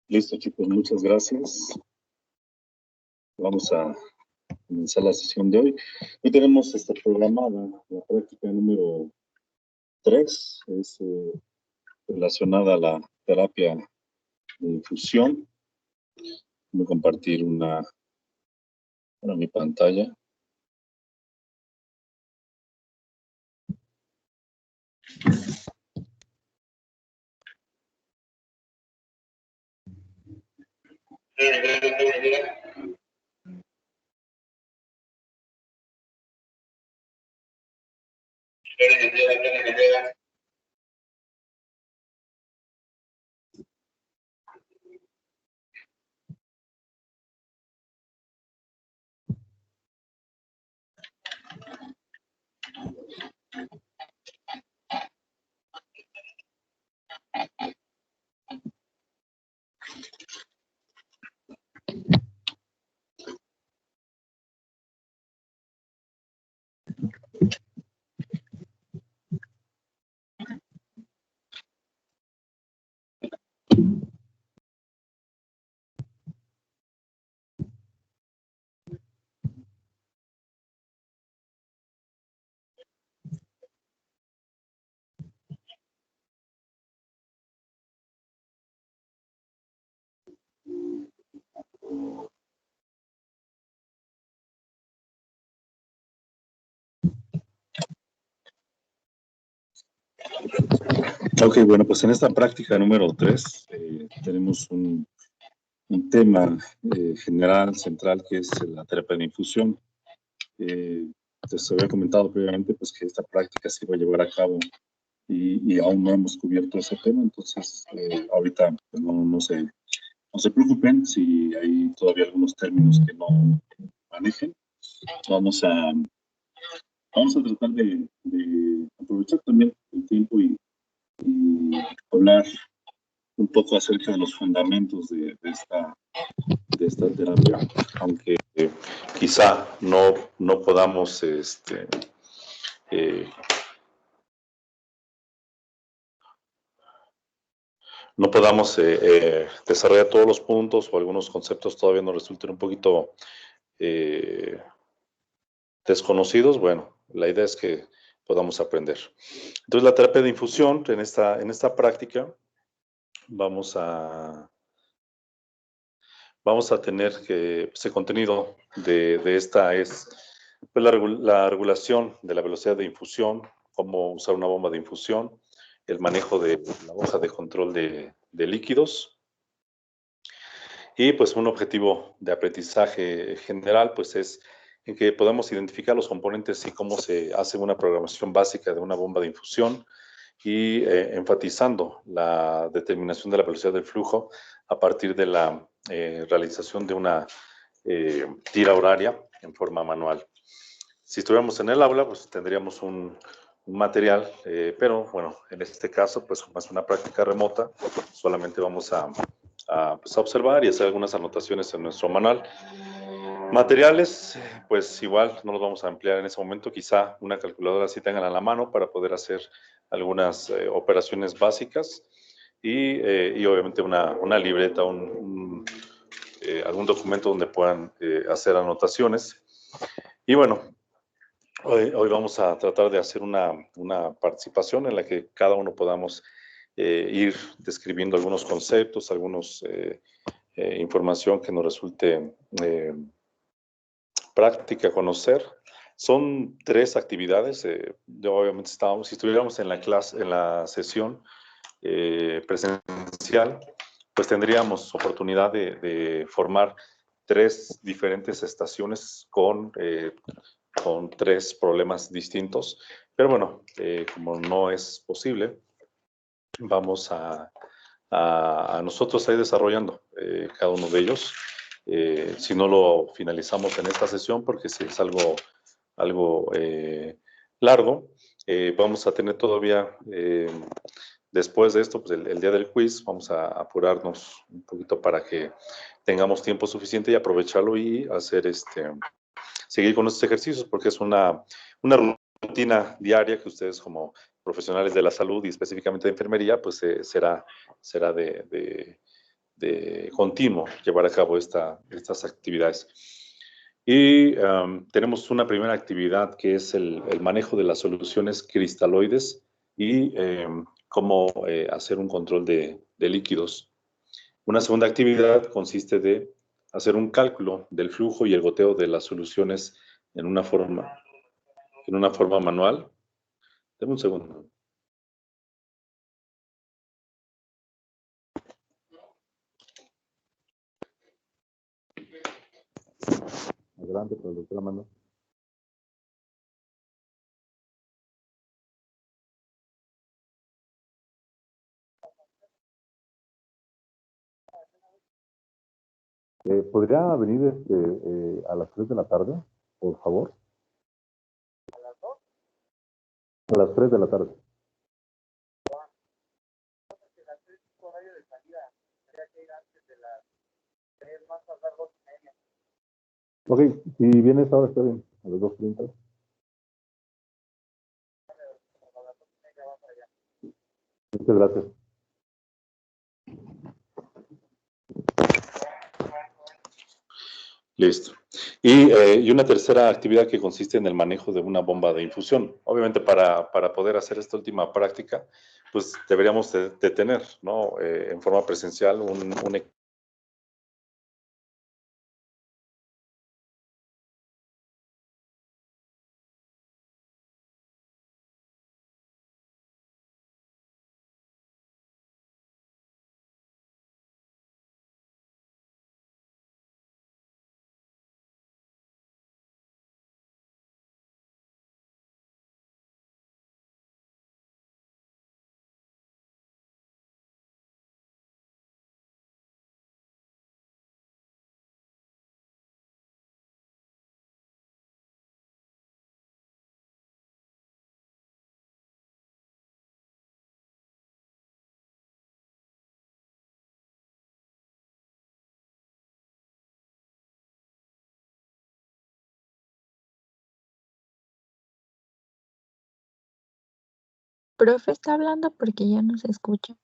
Listo, chicos, muchas gracias. Vamos a comenzar la sesión de hoy. Hoy tenemos programada la práctica número 3, es relacionada a la terapia de infusión. Voy a compartir mi pantalla. Ok, bueno, pues en esta práctica número 3 tenemos un tema general, central, que es la terapia de infusión. Les había comentado previamente pues, que esta práctica se iba a llevar a cabo y aún no hemos cubierto ese tema, entonces ahorita pues, no se preocupen si hay todavía algunos términos que no manejen. Vamos a tratar de aprovechar también el tiempo y hablar un poco acerca de los fundamentos de esta terapia, aunque quizá no podamos no podamos desarrollar todos los puntos o algunos conceptos todavía nos resulten un poquito desconocidos. Bueno, la idea es que podamos aprender. Entonces, la terapia de infusión, en esta práctica, vamos a tener que ese contenido de esta es pues, la regulación de la velocidad de infusión, cómo usar una bomba de infusión, el manejo de la hoja de control de líquidos. Y pues un objetivo de aprendizaje general pues es en que podamos identificar los componentes y cómo se hace una programación básica de una bomba de infusión y enfatizando la determinación de la velocidad del flujo a partir de la realización de una tira horaria en forma manual. Si estuviéramos en el aula, pues tendríamos un material, pero bueno, en este caso, pues como es una práctica remota, solamente vamos pues, a observar y hacer algunas anotaciones en nuestro manual. Materiales, pues igual no los vamos a emplear en ese momento, quizá una calculadora sí tengan a la mano para poder hacer algunas operaciones básicas y obviamente una libreta, algún documento donde puedan hacer anotaciones. Y bueno, hoy vamos a tratar de hacer una participación en la que cada uno podamos ir describiendo algunos conceptos, algunos información que nos resulte práctica conocer. Son 3 actividades. Obviamente si estuviéramos en la clase, en la sesión presencial, pues tendríamos oportunidad de formar 3 diferentes estaciones con 3 problemas distintos. Pero bueno, como no es posible, vamos a nosotros ir desarrollando cada uno de ellos. Si no lo finalizamos en esta sesión, porque si es algo largo, vamos a tener todavía, después de esto, pues el día del quiz, vamos a apurarnos un poquito para que tengamos tiempo suficiente y aprovecharlo y hacer seguir con estos ejercicios, porque es una rutina diaria que ustedes como profesionales de la salud y específicamente de enfermería, pues será de continuo llevar a cabo estas actividades. Y tenemos una primera actividad que es el manejo de las soluciones cristaloides y cómo hacer un control de líquidos. Una segunda actividad consiste de hacer un cálculo del flujo y el goteo de las soluciones en una forma manual. Deme un segundo. Adelante, doctora Amanda. ¿Podría venir a las 3 de la tarde, por favor? ¿A las 2? A las 3 de la tarde. Ok, si vienes ahora está bien, a las 2:30. Muchas gracias. Listo. Y una tercera actividad que consiste en el manejo de una bomba de infusión. Obviamente para poder hacer esta última práctica, pues deberíamos de tener, ¿no? En forma presencial un Profe, está hablando porque ya no se escucha.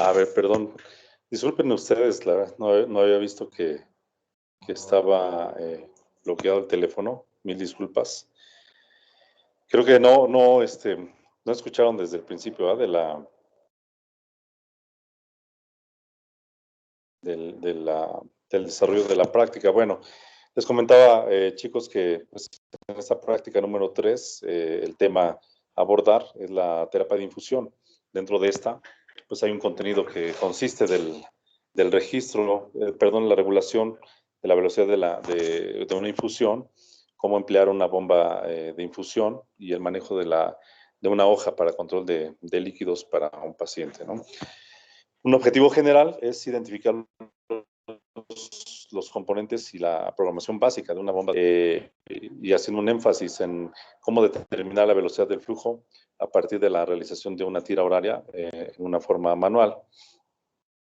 A ver, perdón. Disculpen ustedes, la verdad, no había visto que estaba bloqueado el teléfono. Mil disculpas. Creo que no escucharon desde el principio, ¿verdad? Del desarrollo de la práctica. Bueno, les comentaba, chicos, que pues, en esta práctica número 3, el tema a abordar es la terapia de infusión. Dentro de esta, pues hay un contenido que consiste del registro, la regulación de la velocidad de una infusión, cómo emplear una bomba de infusión y el manejo de una hoja para control de líquidos para un paciente, ¿no? Un objetivo general es identificar los componentes y la programación básica de una bomba y haciendo un énfasis en cómo determinar la velocidad del flujo a partir de la realización de una tira horaria en una forma manual.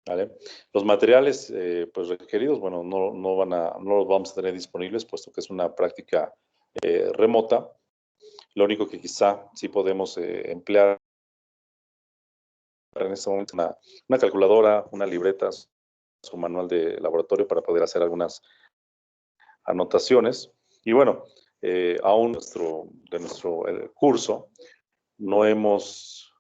¿Vale? Los materiales pues requeridos, bueno, no los vamos a tener disponibles puesto que es una práctica remota. Lo único que quizá sí podemos emplear en este momento una calculadora, una libreta, su manual de laboratorio para poder hacer algunas anotaciones. Y bueno, aún de nuestro curso no hemos...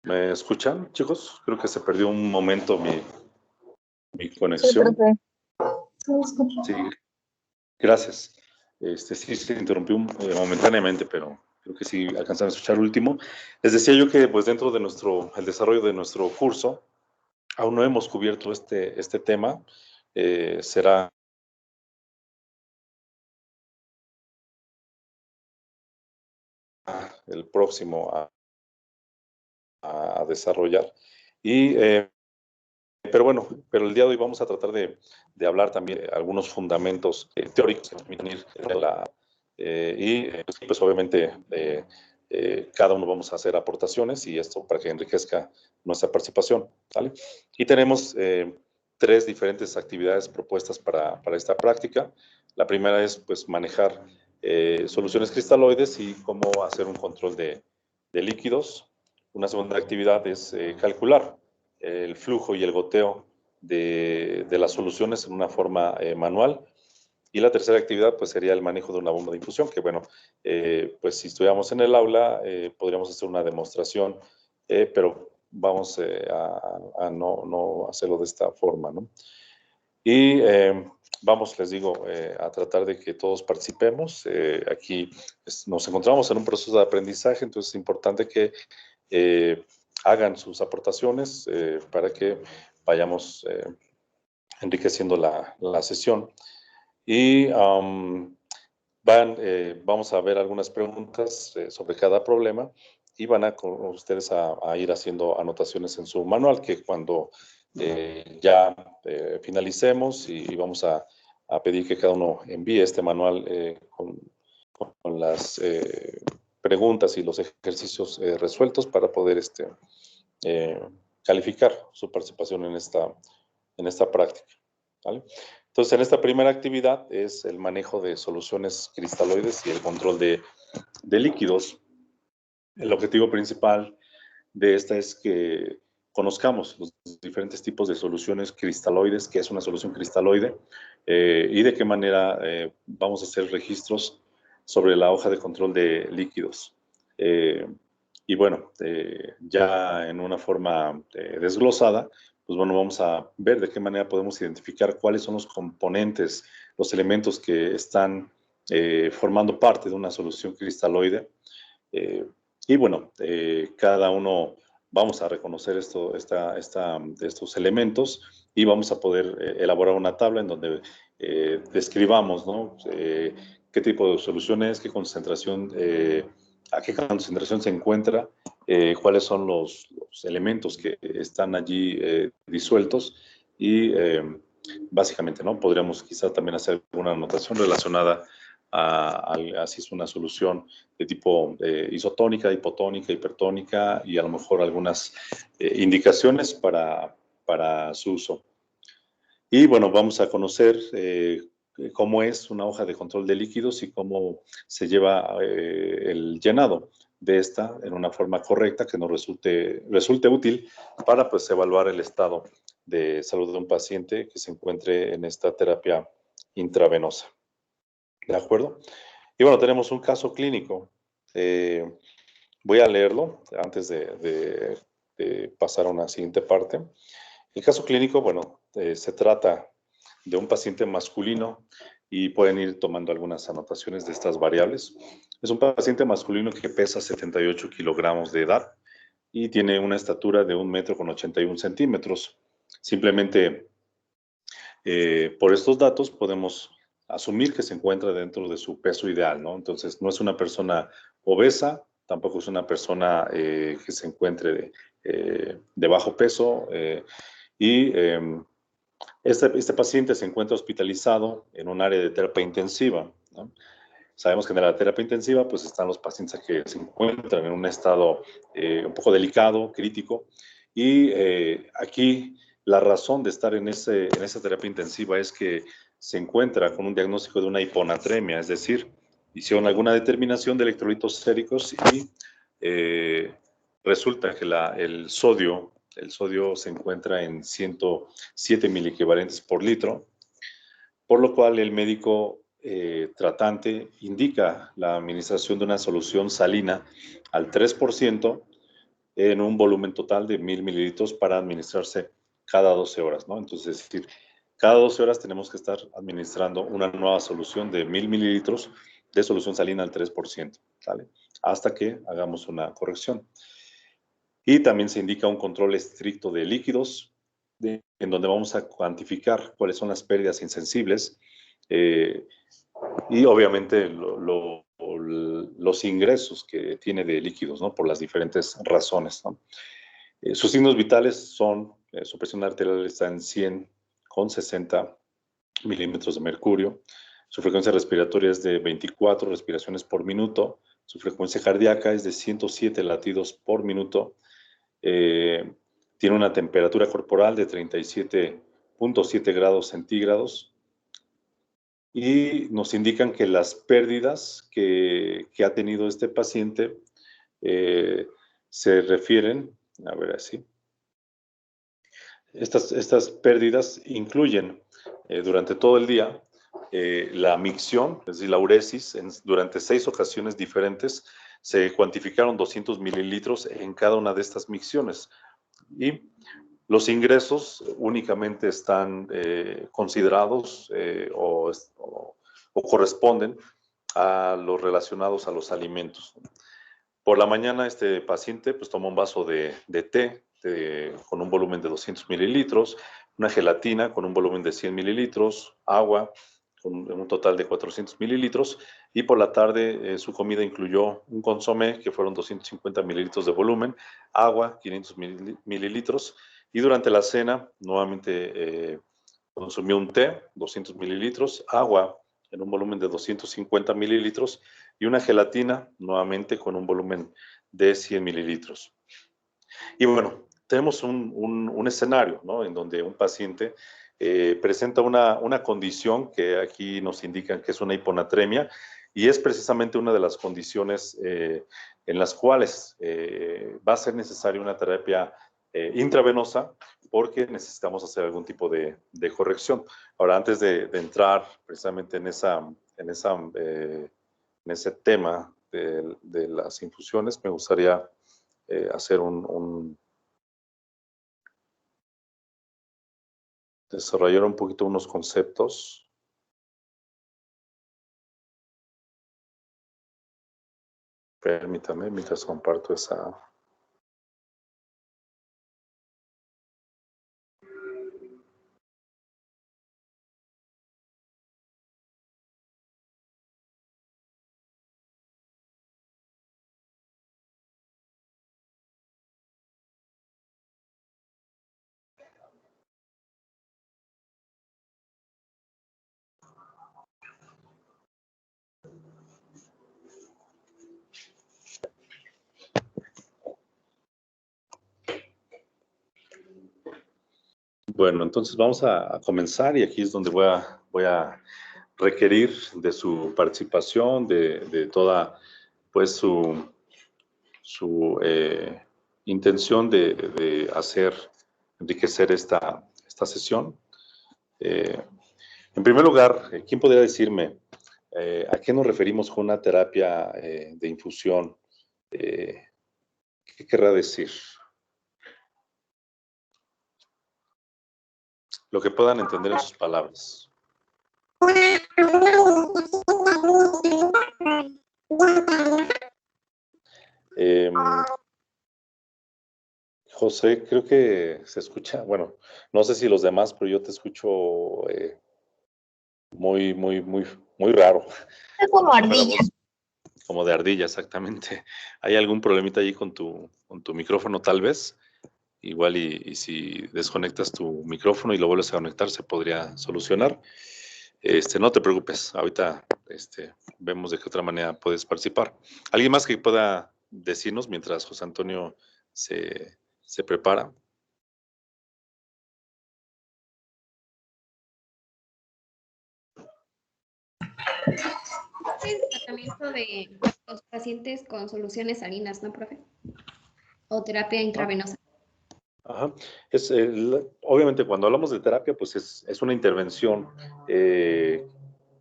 ¿Me escuchan, chicos? Creo que se perdió un momento mi Sí, conexión. profe. Sí, escucho. Sí, gracias. Sí se interrumpió momentáneamente, pero creo que sí alcanzaron a escuchar el último. Les decía yo que pues dentro de el desarrollo de nuestro curso, aún no hemos cubierto este tema. Será el próximo a desarrollar. Pero bueno, pero el día de hoy vamos a tratar de hablar también de algunos fundamentos teóricos que permiten ir pues obviamente cada uno vamos a hacer aportaciones y esto para que enriquezca nuestra participación, ¿vale? Y tenemos tres diferentes actividades propuestas para esta práctica. La primera es pues manejar soluciones cristaloides y cómo hacer un control de líquidos. Una segunda actividad es calcular el flujo y el goteo de las soluciones en una forma manual. Y la tercera actividad pues sería el manejo de una bomba de infusión, que bueno, pues si estuviéramos en el aula podríamos hacer una demostración, pero vamos a no hacerlo de esta forma, ¿no? Y vamos, les digo, a tratar de que todos participemos. Aquí nos encontramos en un proceso de aprendizaje, entonces es importante que hagan sus aportaciones para que vayamos enriqueciendo la sesión. Y vamos a ver algunas preguntas sobre cada problema y van ustedes a ir haciendo anotaciones en su manual, que cuando ya finalicemos y vamos a pedir que cada uno envíe este manual con las preguntas y los ejercicios resueltos para poder eh, calificar su participación en esta práctica, ¿vale? Entonces, en esta primera actividad es el manejo de soluciones cristaloides y el control de líquidos. El objetivo principal de esta es que conozcamos los diferentes tipos de soluciones cristaloides, qué es una solución cristaloide, y de qué manera vamos a hacer registros sobre la hoja de control de líquidos. Y bueno, ya en una forma desglosada, pues bueno, vamos a ver de qué manera podemos identificar cuáles son los componentes, los elementos que están formando parte de una solución cristaloide. Y bueno, cada uno vamos a reconocer estos elementos y vamos a poder elaborar una tabla en donde describamos, ¿no? Qué tipo de solución es, a qué concentración se encuentra, cuáles son los elementos que están allí disueltos y básicamente, ¿no? Podríamos quizás también hacer alguna anotación relacionada a si es una solución de tipo isotónica, hipotónica, hipertónica y a lo mejor algunas indicaciones para su uso. Y bueno, vamos a conocer cómo es una hoja de control de líquidos y cómo se lleva el llenado de esta en una forma correcta que nos resulte útil para pues evaluar el estado de salud de un paciente que se encuentre en esta terapia intravenosa. ¿De acuerdo? Y bueno, tenemos un caso clínico. Voy a leerlo antes de pasar a una siguiente parte. El caso clínico, bueno, se trata de un paciente masculino y pueden ir tomando algunas anotaciones de estas variables. Es un paciente masculino que pesa 78 kilogramos de edad y tiene una estatura de 1,81 m. Simplemente por estos datos podemos asumir que se encuentra dentro de su peso ideal, ¿no? Entonces, no es una persona obesa, tampoco es una persona que se encuentre de bajo peso y este paciente se encuentra hospitalizado en un área de terapia intensiva, ¿no? Sabemos que en la terapia intensiva pues están los pacientes que se encuentran en un estado un poco delicado, crítico, y aquí la razón de estar en esa terapia intensiva es que se encuentra con un diagnóstico de una hiponatremia, es decir, hicieron alguna determinación de electrolitos séricos y resulta que el sodio se encuentra en 107 miliequivalentes por litro, por lo cual el médico tratante indica la administración de una solución salina al 3% en un volumen total de 1000 mililitros para administrarse cada 12 horas, ¿no? Entonces, es decir, cada 12 horas tenemos que estar administrando una nueva solución de 1000 mililitros de solución salina al 3%, ¿vale? Hasta que hagamos una corrección. Y también se indica un control estricto de líquidos, en donde vamos a cuantificar cuáles son las pérdidas insensibles y obviamente los ingresos que tiene de líquidos, ¿no? Por las diferentes razones, ¿no? Sus signos vitales son, su presión arterial está en 100/60 milímetros de mercurio, su frecuencia respiratoria es de 24 respiraciones por minuto, su frecuencia cardíaca es de 107 latidos por minuto, tiene una temperatura corporal de 37.7 grados centígrados y nos indican que las pérdidas que ha tenido este paciente se refieren, a ver así, estas pérdidas incluyen durante todo el día la micción, es decir, la uresis, durante 6 ocasiones diferentes se cuantificaron 200 mililitros en cada una de estas micciones. Y los ingresos únicamente están considerados o corresponden a los relacionados a los alimentos. Por la mañana este paciente pues tomó un vaso de té con un volumen de 200 mililitros, una gelatina con un volumen de 100 mililitros, agua con un total de 400 mililitros y por la tarde su comida incluyó un consomé que fueron 250 mililitros de volumen, agua 500 mililitros y durante la cena nuevamente consumió un té 200 mililitros, agua en un volumen de 250 mililitros y una gelatina nuevamente con un volumen de 100 mililitros. Y bueno, tenemos un escenario, ¿no? En donde un paciente presenta una condición que aquí nos indican que es una hiponatremia y es precisamente una de las condiciones en las cuales va a ser necesaria una terapia intravenosa porque necesitamos hacer algún tipo de corrección. Ahora, antes de entrar precisamente en ese tema de las infusiones, me gustaría hacer desarrollar un poquito unos conceptos. Permítame mientras comparto esa. Bueno, entonces vamos a comenzar y aquí es donde voy a requerir de su participación, de toda pues su intención de enriquecer esta sesión. En primer lugar, ¿quién podría decirme a qué nos referimos con una terapia de infusión? ¿Qué querrá decir? Lo que puedan entender en sus palabras. José, creo que se escucha, bueno, no sé si los demás, pero yo te escucho muy, muy, muy, muy raro. Como ardilla. Como de ardilla, exactamente. ¿Hay algún problemita ahí con tu micrófono, tal vez? Igual y si desconectas tu micrófono y lo vuelves a conectar, se podría solucionar. No te preocupes, ahorita vemos de qué otra manera puedes participar. ¿Alguien más que pueda decirnos mientras José Antonio se prepara? El tratamiento de los pacientes con soluciones salinas, ¿no, profe? O terapia intravenosa. Ajá. Obviamente cuando hablamos de terapia, pues es una intervención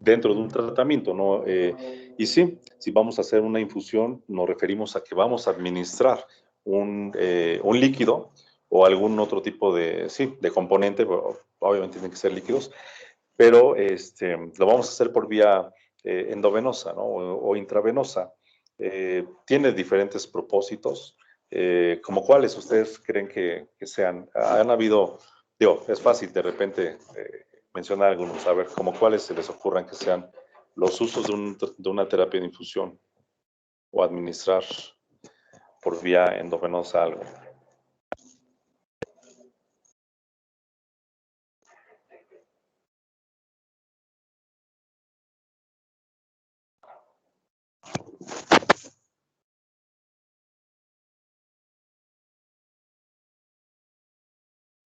dentro de un tratamiento, ¿no? Y sí, si vamos a hacer una infusión, nos referimos a que vamos a administrar un líquido o algún otro tipo de, sí, de componente, obviamente tienen que ser líquidos, pero lo vamos a hacer por vía endovenosa, ¿no? O intravenosa. Tiene diferentes propósitos. ¿Como cuáles ustedes creen que sean? Han habido, digo, es fácil de repente mencionar algunos, a ver, ¿como cuáles se les ocurran que sean los usos de una terapia de infusión o administrar por vía endovenosa algo?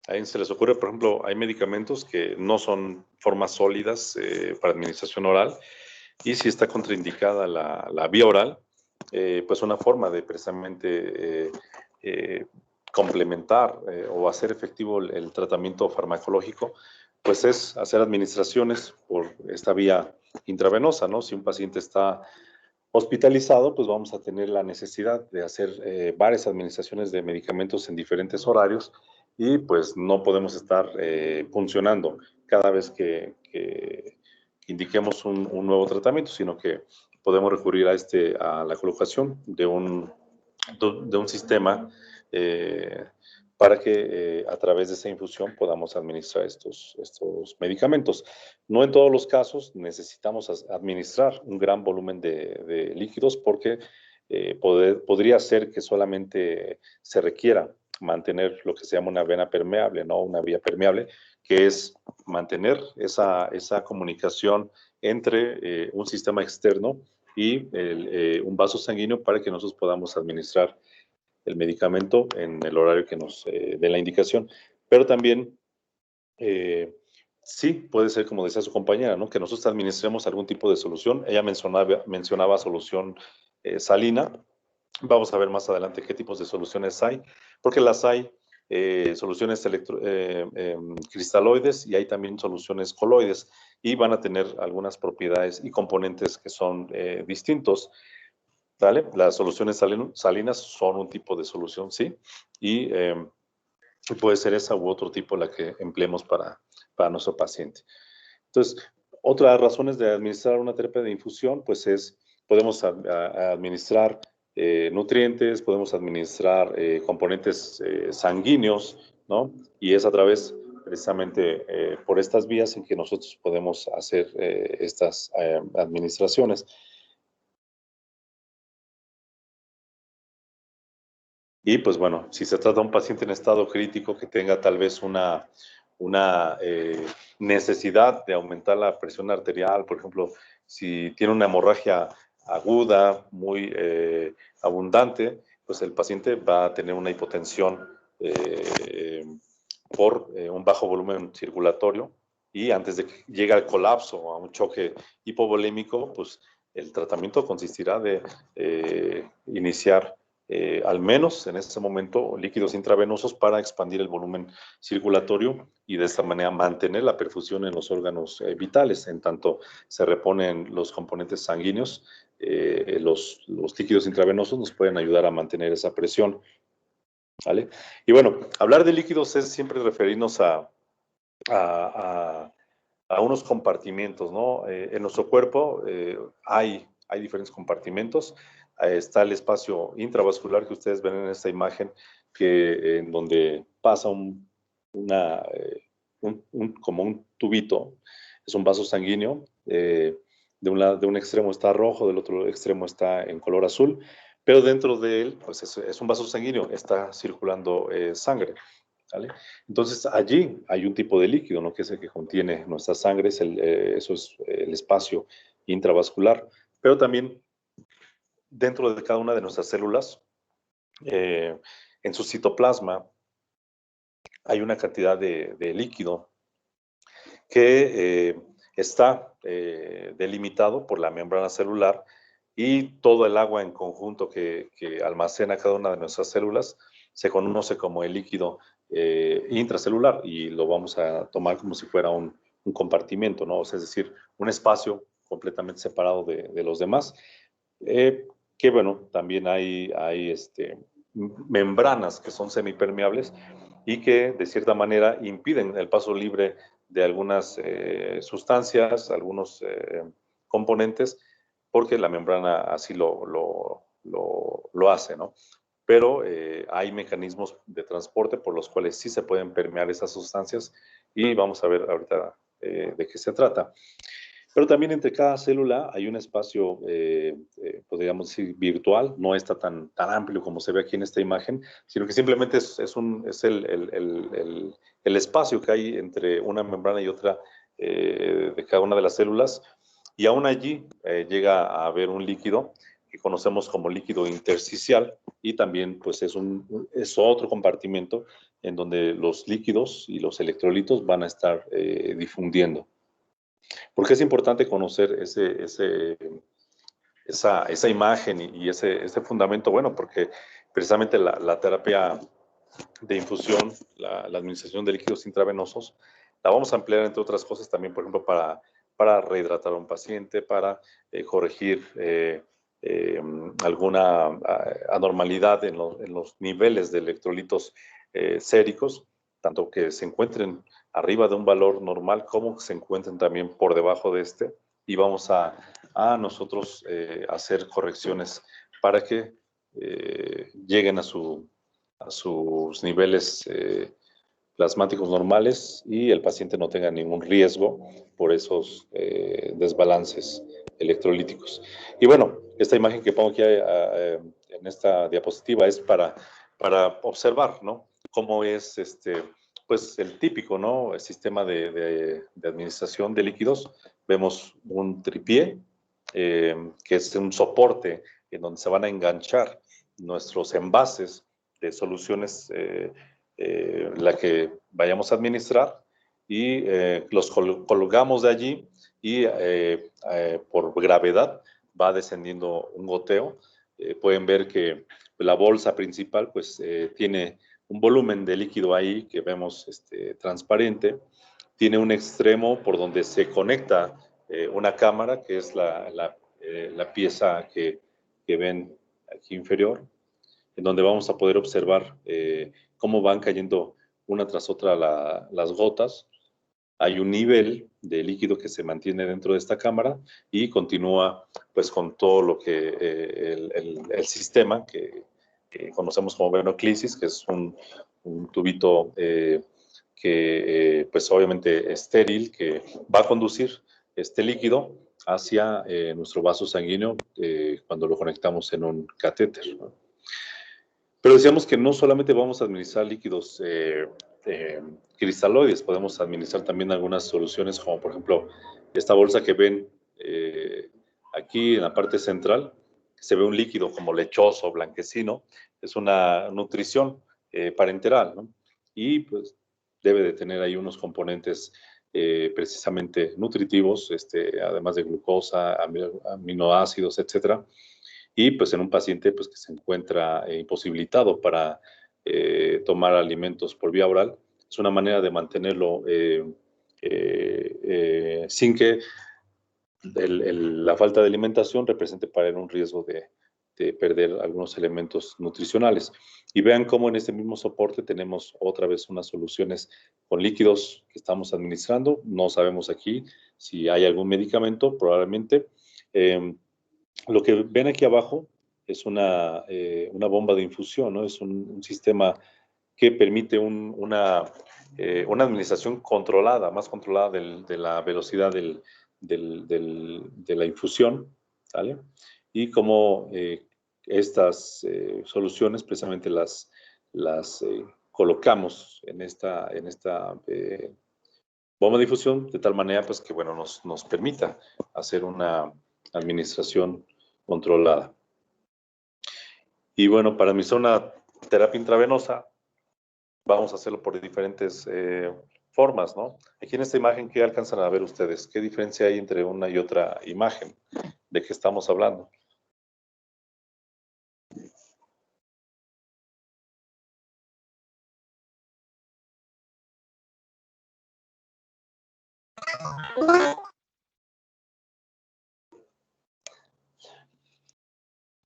Ahí se les ocurre, por ejemplo, hay medicamentos que no son formas sólidas para administración oral y si está contraindicada la vía oral, pues una forma de precisamente complementar o hacer efectivo el tratamiento farmacológico, pues es hacer administraciones por esta vía intravenosa, ¿no? Si un paciente está hospitalizado, pues vamos a tener la necesidad de hacer varias administraciones de medicamentos en diferentes horarios y pues no podemos estar funcionando cada vez que indiquemos un nuevo tratamiento, sino que podemos recurrir a la colocación de un sistema para que a través de esa infusión podamos administrar estos medicamentos. No en todos los casos necesitamos administrar un gran volumen de líquidos porque podría ser que solamente se requiera mantener lo que se llama una vena permeable, no una vía permeable, que es mantener esa comunicación entre un sistema externo y un vaso sanguíneo para que nosotros podamos administrar el medicamento en el horario que nos dé la indicación. Pero también sí, puede ser, como decía su compañera, ¿no? Que nosotros administremos algún tipo de solución. Ella mencionaba solución salina. Vamos a ver más adelante qué tipos de soluciones hay, porque las hay soluciones cristaloides y hay también soluciones coloides y van a tener algunas propiedades y componentes que son distintos. ¿Vale? Las soluciones salinas son un tipo de solución, sí, y puede ser esa u otro tipo la que empleemos para nuestro paciente. Entonces, otras razones de administrar una terapia de infusión, pues podemos administrar nutrientes, podemos administrar componentes sanguíneos, ¿no? Y es a través, precisamente, por estas vías en que nosotros podemos hacer estas administraciones. Y pues bueno, si se trata de un paciente en estado crítico que tenga tal vez una necesidad de aumentar la presión arterial, por ejemplo, si tiene una hemorragia aguda, muy abundante, pues el paciente va a tener una hipotensión por un bajo volumen circulatorio y antes de que llegue al colapso o a un choque hipovolémico, pues el tratamiento consistirá de iniciar al menos en ese momento líquidos intravenosos para expandir el volumen circulatorio y de esta manera mantener la perfusión en los órganos vitales. En tanto se reponen los componentes sanguíneos, los líquidos intravenosos nos pueden ayudar a mantener esa presión. ¿Vale? Y bueno, hablar de líquidos es siempre referirnos a unos compartimentos, ¿no? En nuestro cuerpo hay diferentes compartimentos. Está el espacio intravascular que ustedes ven en esta imagen, en donde pasa como un tubito, es un vaso sanguíneo. De un extremo está rojo, del otro extremo está en color azul, pero dentro de él, pues es un vaso sanguíneo, está circulando sangre. ¿Vale? Entonces, allí hay un tipo de líquido, ¿no? Que es el que contiene nuestra sangre, eso es el espacio intravascular. Pero también dentro de cada una de nuestras células, en su citoplasma, hay una cantidad de líquido que está delimitado por la membrana celular y todo el agua en conjunto que almacena cada una de nuestras células se conoce como el líquido intracelular y lo vamos a tomar como si fuera un compartimento, ¿no? O sea, es decir, un espacio completamente separado de los demás. Que bueno, también hay membranas que son semipermeables y que de cierta manera impiden el paso libre de algunas sustancias, algunos componentes, porque la membrana así lo hace, ¿no? Pero hay mecanismos de transporte por los cuales sí se pueden permear esas sustancias y vamos a ver ahorita de qué se trata. Pero también entre cada célula hay un espacio, podríamos decir, virtual, no está tan amplio como se ve aquí en esta imagen, sino que simplemente es el espacio que hay entre una membrana y otra de cada una de las células, y aún allí llega a haber un líquido que conocemos como líquido intersticial, y también pues es otro compartimento en donde los líquidos y los electrolitos van a estar difundiendo. ¿Por qué es importante conocer esa imagen y ese fundamento? Bueno, porque precisamente la terapia de infusión, la administración de líquidos intravenosos, la vamos a emplear, entre otras cosas, también, por ejemplo, para rehidratar a un paciente, para corregir alguna anormalidad en los niveles de electrolitos séricos, tanto que se encuentren arriba de un valor normal como que se encuentren también por debajo de este, y vamos a nosotros hacer correcciones para que lleguen a sus niveles plasmáticos normales y el paciente no tenga ningún riesgo por esos desbalances electrolíticos. Y bueno, esta imagen que pongo aquí en esta diapositiva es para observar, ¿no? Cómo es pues el típico, ¿no? El sistema de administración de líquidos. Vemos un tripié, que es un soporte en donde se van a enganchar nuestros envases de soluciones, la que vayamos a administrar, y los colgamos de allí, y por gravedad va descendiendo un goteo. Pueden ver que la bolsa principal pues tiene un volumen de líquido ahí que vemos transparente, tiene un extremo por donde se conecta una cámara, que es la pieza que ven aquí inferior, en donde vamos a poder observar cómo van cayendo una tras otra las gotas. Hay un nivel de líquido que se mantiene dentro de esta cámara y continúa pues con todo lo que el sistema que conocemos como venoclisis, que es un tubito que pues obviamente estéril, que va a conducir este líquido hacia nuestro vaso sanguíneo cuando lo conectamos en un catéter, ¿no? Pero decíamos que no solamente vamos a administrar líquidos cristaloides, podemos administrar también algunas soluciones, como por ejemplo esta bolsa que ven aquí en la parte central. Se ve un líquido como lechoso, blanquecino, es una nutrición parenteral, ¿no? Y pues debe de tener ahí unos componentes precisamente nutritivos, además de glucosa, aminoácidos, etcétera. Y pues en un paciente pues que se encuentra imposibilitado para tomar alimentos por vía oral, es una manera de mantenerlo sin que la falta de alimentación represente para él un riesgo de perder algunos elementos nutricionales. Y vean cómo en este mismo soporte tenemos otra vez unas soluciones con líquidos que estamos administrando. No sabemos aquí si hay algún medicamento, probablemente. Lo que ven aquí abajo es una bomba de infusión, ¿no? Es un sistema que permite una administración controlada, más controlada de la velocidad de la infusión, ¿vale? Y como estas soluciones precisamente las colocamos en esta bomba de infusión, de tal manera pues que bueno, nos permita hacer una administración controlada. Y bueno, para mi zona terapia intravenosa, vamos a hacerlo por diferentes formas, ¿no? Aquí en esta imagen, ¿qué alcanzan a ver ustedes? ¿Qué diferencia hay entre una y otra imagen? ¿De qué estamos hablando?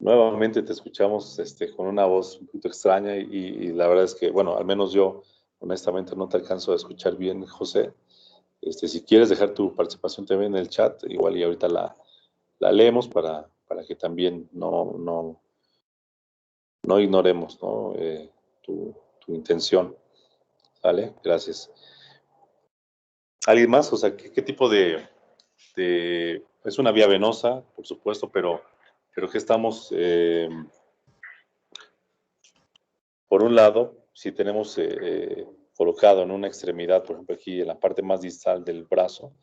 Nuevamente te escuchamos con una voz un poquito extraña y la verdad es que, bueno, al menos yo honestamente no te alcanzo a escuchar bien, José. Si quieres dejar tu participación también en el chat, igual y ahorita la leemos para que también no ignoremos, ¿no? Tu intención. ¿Vale? Gracias. ¿Alguien más? O sea, ¿qué tipo es una vía venosa, por supuesto, pero que estamos, por un lado, si tenemos colocado en una extremidad, por ejemplo, aquí en la parte más distal del brazo,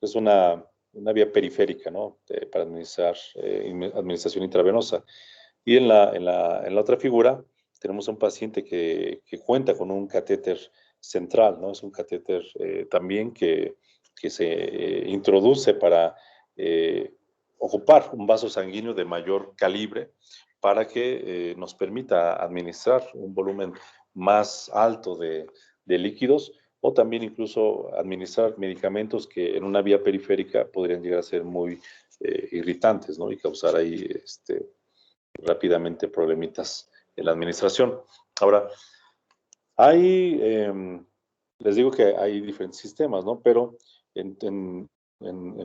es una vía periférica, ¿no? Para administrar administración intravenosa. Y en la otra figura tenemos a un paciente que cuenta con un catéter central, ¿no? Es un catéter también que se introduce para ocupar un vaso sanguíneo de mayor calibre para que nos permita administrar un volumen más alto de líquidos o también incluso administrar medicamentos que en una vía periférica podrían llegar a ser muy irritantes, ¿no? Y causar ahí rápidamente problemitas en la administración. Ahora, les digo que hay diferentes sistemas, ¿no? Pero en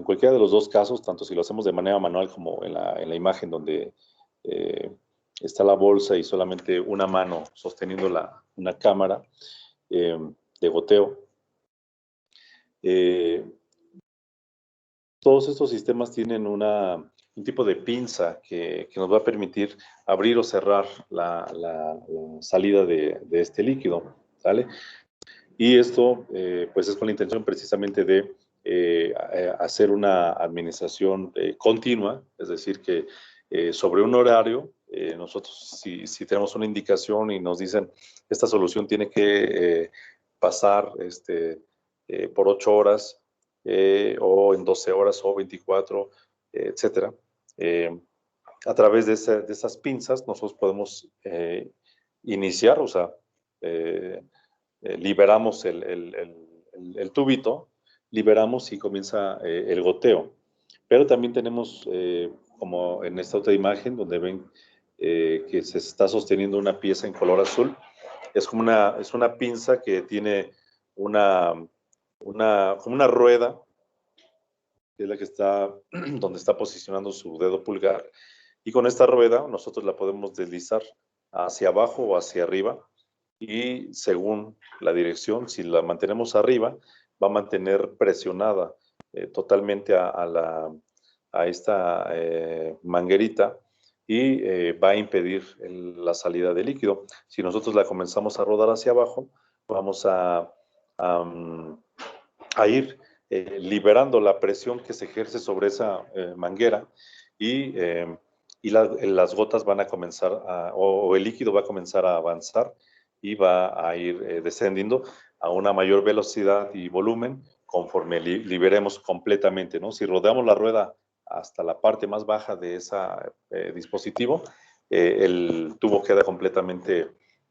cualquiera de los dos casos, tanto si lo hacemos de manera manual como en la imagen donde está la bolsa y solamente una mano sosteniendo una cámara de goteo, todos estos sistemas tienen un tipo de pinza que nos va a permitir abrir o cerrar la salida de este líquido, ¿sale? Y esto, pues es con la intención precisamente de hacer una administración continua, es decir, que sobre un horario, nosotros si tenemos una indicación y nos dicen, esta solución tiene que pasar por 8 horas o en 12 horas o 24, etcétera. A través de esas pinzas nosotros podemos iniciar, o sea, liberamos el tubito, liberamos y comienza el goteo. Pero también tenemos, como en esta otra imagen, donde ven que se está sosteniendo una pieza en color azul, es una pinza que tiene como una rueda, que es la que está, donde está posicionando su dedo pulgar. Y con esta rueda nosotros la podemos deslizar hacia abajo o hacia arriba. Y según la dirección, si la mantenemos arriba, va a mantener presionada totalmente a esta manguerita y va a impedir la salida de líquido. Si nosotros la comenzamos a rodar hacia abajo, vamos a ir liberando la presión que se ejerce sobre esa manguera y las gotas van a comenzar o el líquido va a comenzar a avanzar y va a ir descendiendo a una mayor velocidad y volumen conforme liberemos completamente, ¿no? Si rodeamos la rueda hasta la parte más baja de ese dispositivo, el tubo queda completamente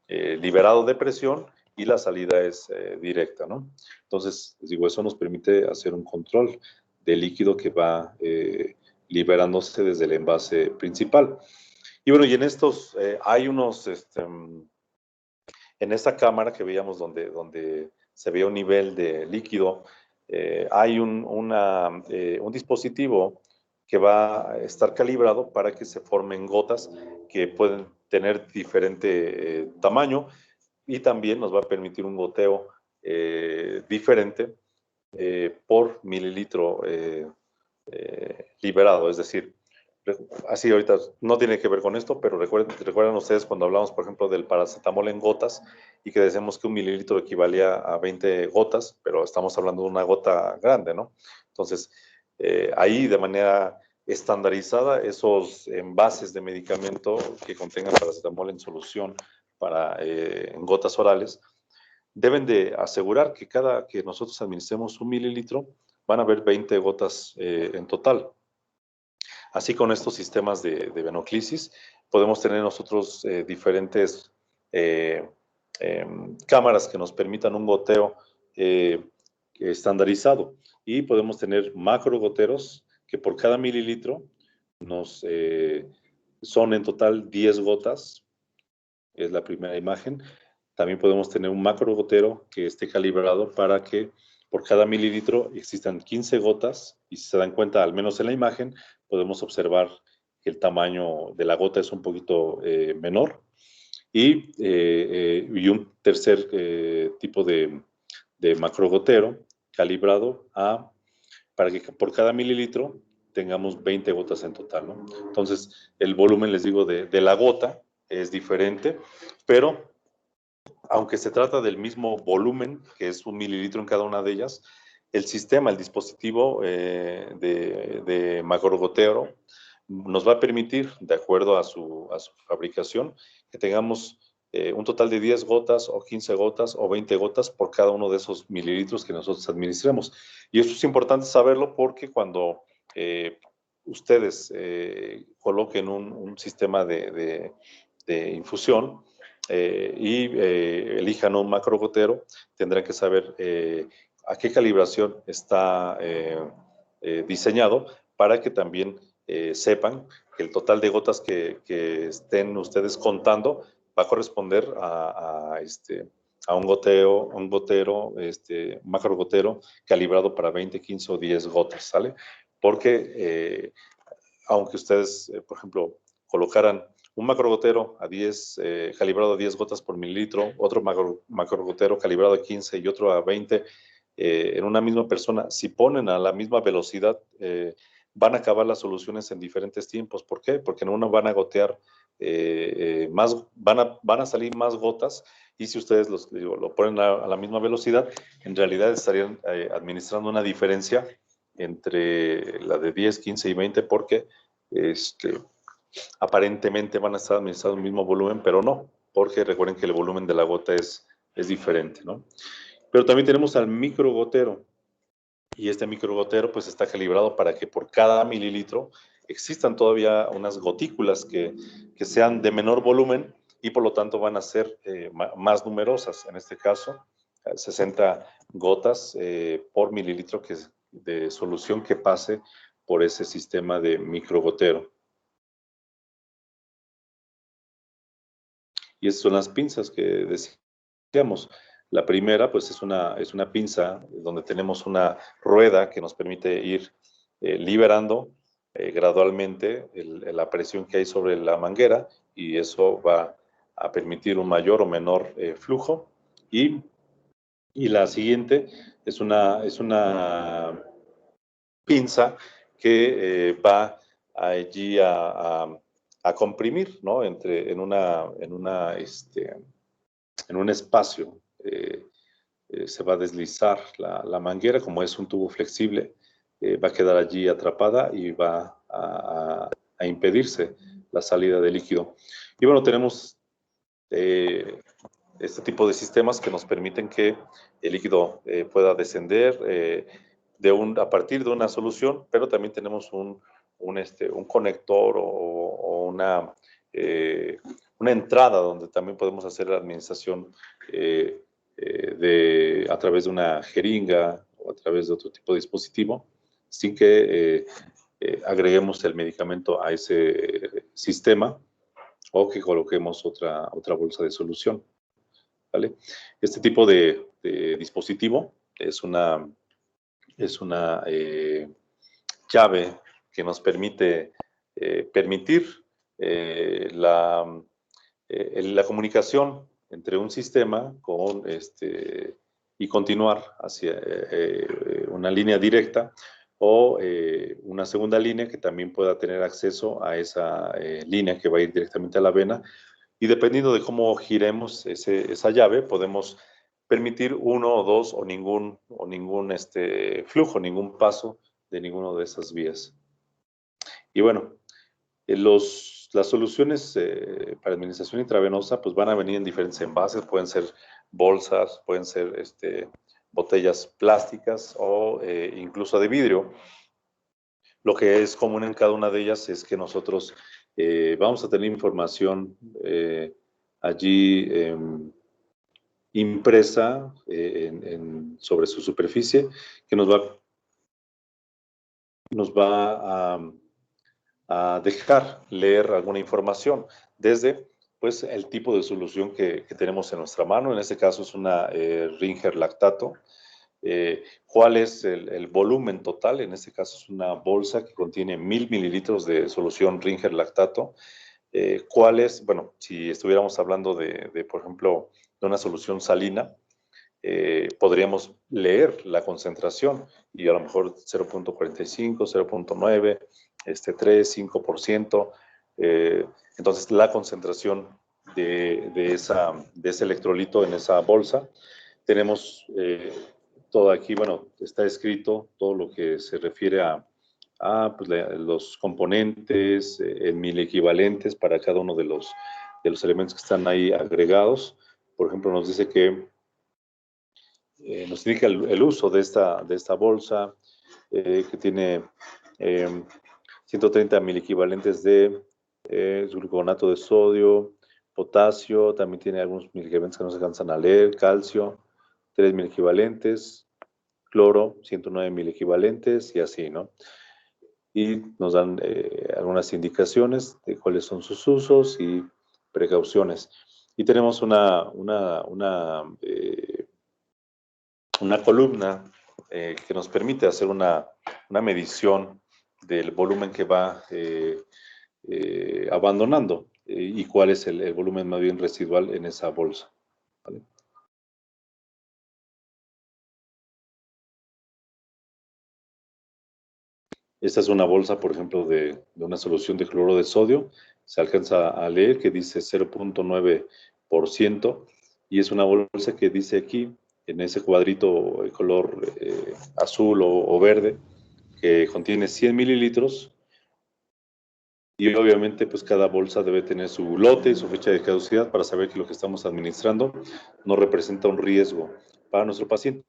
liberado de presión y la salida es directa, ¿no? Entonces, les digo, eso nos permite hacer un control del líquido que va liberándose desde el envase principal. Y bueno, y en estos hay unos, en esta cámara que veíamos donde se veía un nivel de líquido, hay un dispositivo que va a estar calibrado para que se formen gotas que pueden tener diferente tamaño y también nos va a permitir un goteo diferente por mililitro liberado, es decir, así ahorita no tiene que ver con esto, pero recuerden ustedes cuando hablamos, por ejemplo, del paracetamol en gotas y que decíamos que un mililitro equivalía a 20 gotas, pero estamos hablando de una gota grande, ¿no? Entonces, ahí de manera estandarizada, esos envases de medicamento que contengan paracetamol en solución en gotas orales, deben de asegurar que cada que nosotros administremos 1 mililitro, van a haber 20 gotas en total. Así con estos sistemas de venoclisis, podemos tener nosotros diferentes cámaras que nos permitan un goteo estandarizado y podemos tener macro goteros que por cada mililitro nos son en total 10 gotas, es la primera imagen. También podemos tener un macro gotero que esté calibrado para que por cada mililitro existan 15 gotas, y si se dan cuenta, al menos en la imagen, podemos observar que el tamaño de la gota es un poquito menor. Y un tercer tipo de macrogotero calibrado para que por cada mililitro tengamos 20 gotas en total, ¿no? Entonces, el volumen, les digo, de la gota es diferente, pero aunque se trata del mismo volumen, que es 1 mililitro en cada una de ellas, el sistema, el dispositivo de macrogotero nos va a permitir, de acuerdo a su fabricación, que tengamos un total de 10 gotas o 15 gotas o 20 gotas por cada uno de esos mililitros que nosotros administremos. Y eso es importante saberlo porque cuando ustedes coloquen un sistema de infusión y elijan un macrogotero, tendrán que saber a qué calibración está diseñado para que también sepan que el total de gotas que estén ustedes contando va a corresponder a un gotero, macrogotero calibrado para 20, 15 o 10 gotas, ¿sale? Porque aunque ustedes, por ejemplo, colocaran un macrogotero calibrado a 10 gotas por mililitro, otro macrogotero calibrado a 15 y otro a 20, en una misma persona, si ponen a la misma velocidad, van a acabar las soluciones en diferentes tiempos. ¿Por qué? Porque en uno van a gotear más, van a salir más gotas, y si ustedes lo ponen a la misma velocidad, en realidad estarían administrando una diferencia entre la de 10, 15 y 20, porque aparentemente van a estar administrando el mismo volumen, pero no, porque recuerden que el volumen de la gota es diferente, ¿no? Pero también tenemos al microgotero, y este microgotero pues está calibrado para que por cada mililitro existan todavía unas gotículas que sean de menor volumen, y por lo tanto van a ser más numerosas. En este caso, 60 gotas por mililitro de solución que pase por ese sistema de microgotero. Y esas son las pinzas que decíamos. La primera, pues, es una pinza donde tenemos una rueda que nos permite ir liberando gradualmente la presión que hay sobre la manguera, y eso va a permitir un mayor o menor flujo. Y la siguiente es una pinza que va allí a comprimir, ¿no? En un espacio. Se va a deslizar la manguera, como es un tubo flexible, va a quedar allí atrapada y va a impedirse la salida de líquido. Y bueno, tenemos este tipo de sistemas que nos permiten que el líquido pueda descender a partir de una solución, pero también tenemos un conector o una entrada donde también podemos hacer la administración a través de una jeringa o a través de otro tipo de dispositivo, sin que agreguemos el medicamento a ese sistema o que coloquemos otra bolsa de solución, ¿vale? Este tipo de dispositivo es una llave que nos permite permitir la comunicación entre un sistema y continuar hacia una línea directa, o una segunda línea que también pueda tener acceso a esa línea que va a ir directamente a la vena. Y dependiendo de cómo giremos esa llave, podemos permitir uno o dos o ningún flujo, ningún paso de ninguna de esas vías. Y bueno, las soluciones para administración intravenosa pues van a venir en diferentes envases, pueden ser bolsas, pueden ser botellas plásticas o incluso de vidrio. Lo que es común en cada una de ellas es que nosotros vamos a tener información allí impresa sobre su superficie, que nos va a dejar leer alguna información desde pues, el tipo de solución que tenemos en nuestra mano. En este caso es una Ringer lactato. ¿Cuál es el volumen total? En este caso es una bolsa que contiene 1000 mililitros de solución Ringer lactato. ¿Cuál es? Bueno, si estuviéramos hablando por ejemplo, de una solución salina, podríamos leer la concentración y a lo mejor 0.45, 0.9, 3, 5%. Entonces, la concentración de ese electrolito en esa bolsa. Tenemos todo aquí, bueno, está escrito todo lo que se refiere a pues, los componentes, en miliequivalentes para cada uno de los elementos que están ahí agregados. Por ejemplo, nos dice que nos indica el uso de esta bolsa, que tiene 130 miliequivalentes de gluconato de sodio, potasio, también tiene algunos miliequivalentes que no se alcanzan a leer, calcio, 3 miliequivalentes, cloro, 109 miliequivalentes y así, ¿no? Y nos dan algunas indicaciones de cuáles son sus usos y precauciones. Y tenemos una columna que nos permite hacer una medición del volumen que va abandonando y cuál es el volumen más bien residual en esa bolsa. ¿Vale? Esta es una bolsa, por ejemplo, de una solución de cloruro de sodio. Se alcanza a leer que dice 0.9% y es una bolsa que dice aquí, en ese cuadrito de color azul o verde, que contiene 100 mililitros y obviamente pues cada bolsa debe tener su lote y su fecha de caducidad para saber que lo que estamos administrando no representa un riesgo para nuestro paciente.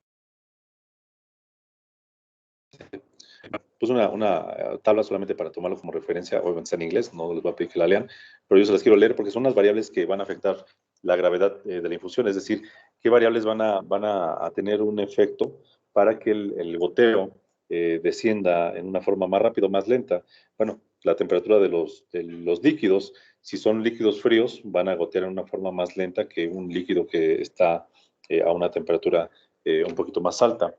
Pues una tabla solamente para tomarlo como referencia, obviamente está en inglés, no les voy a pedir que la lean, pero yo se las quiero leer porque son las variables que van a afectar la gravedad de la infusión, es decir, qué variables van a tener un efecto para que el goteo descienda en una forma más rápida o más lenta. Bueno, la temperatura de los líquidos, si son líquidos fríos, van a gotear en una forma más lenta que un líquido que está a una temperatura un poquito más alta.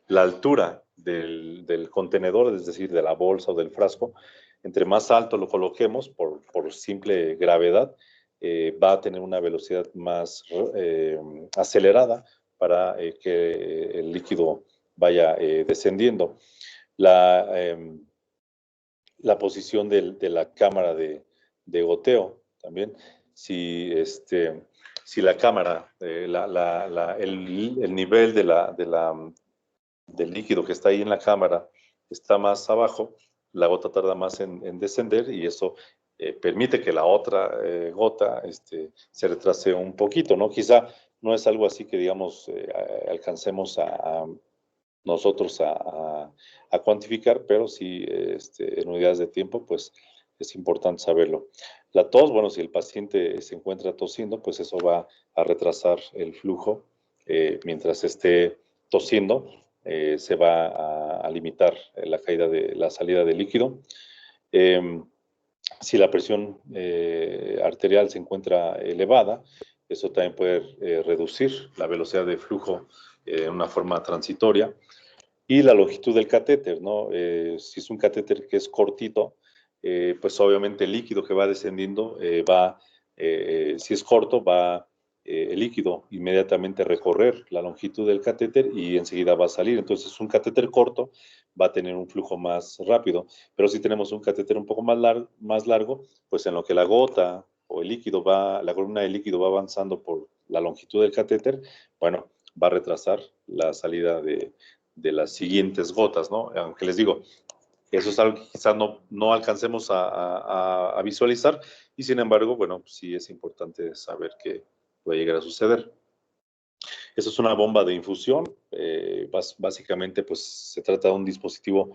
La altura del contenedor, es decir, de la bolsa o del frasco, entre más alto lo coloquemos por simple gravedad, va a tener una velocidad más acelerada para que el líquido vaya descendiendo. La posición de la cámara de goteo también, si la cámara, el nivel del líquido que está ahí en la cámara está más abajo, la gota tarda más en descender y eso permite que la otra gota se retrase un poquito, ¿no? Quizá no es algo así que, digamos, alcancemos nosotros a cuantificar, pero sí en unidades de tiempo, pues es importante saberlo. La tos, bueno, si el paciente se encuentra tosiendo, pues eso va a retrasar el flujo mientras esté tosiendo. Se va a limitar la caída de la salida de líquido. Si la presión arterial se encuentra elevada, eso también puede reducir la velocidad de flujo de una forma transitoria. Y la longitud del catéter, ¿no? Si es un catéter que es cortito, pues obviamente el líquido que va descendiendo si es corto, va el líquido inmediatamente recorrer la longitud del catéter y enseguida va a salir. Entonces, un catéter corto va a tener un flujo más rápido, pero si tenemos un catéter un poco más largo, pues en lo que la gota o el líquido la columna de líquido va avanzando por la longitud del catéter, bueno, va a retrasar la salida de las siguientes gotas, ¿no? Aunque les digo, eso es algo que quizás no alcancemos a visualizar y sin embargo, bueno, sí es importante saber que puede llegar a suceder. Eso es una bomba de infusión. Básicamente, pues se trata de un dispositivo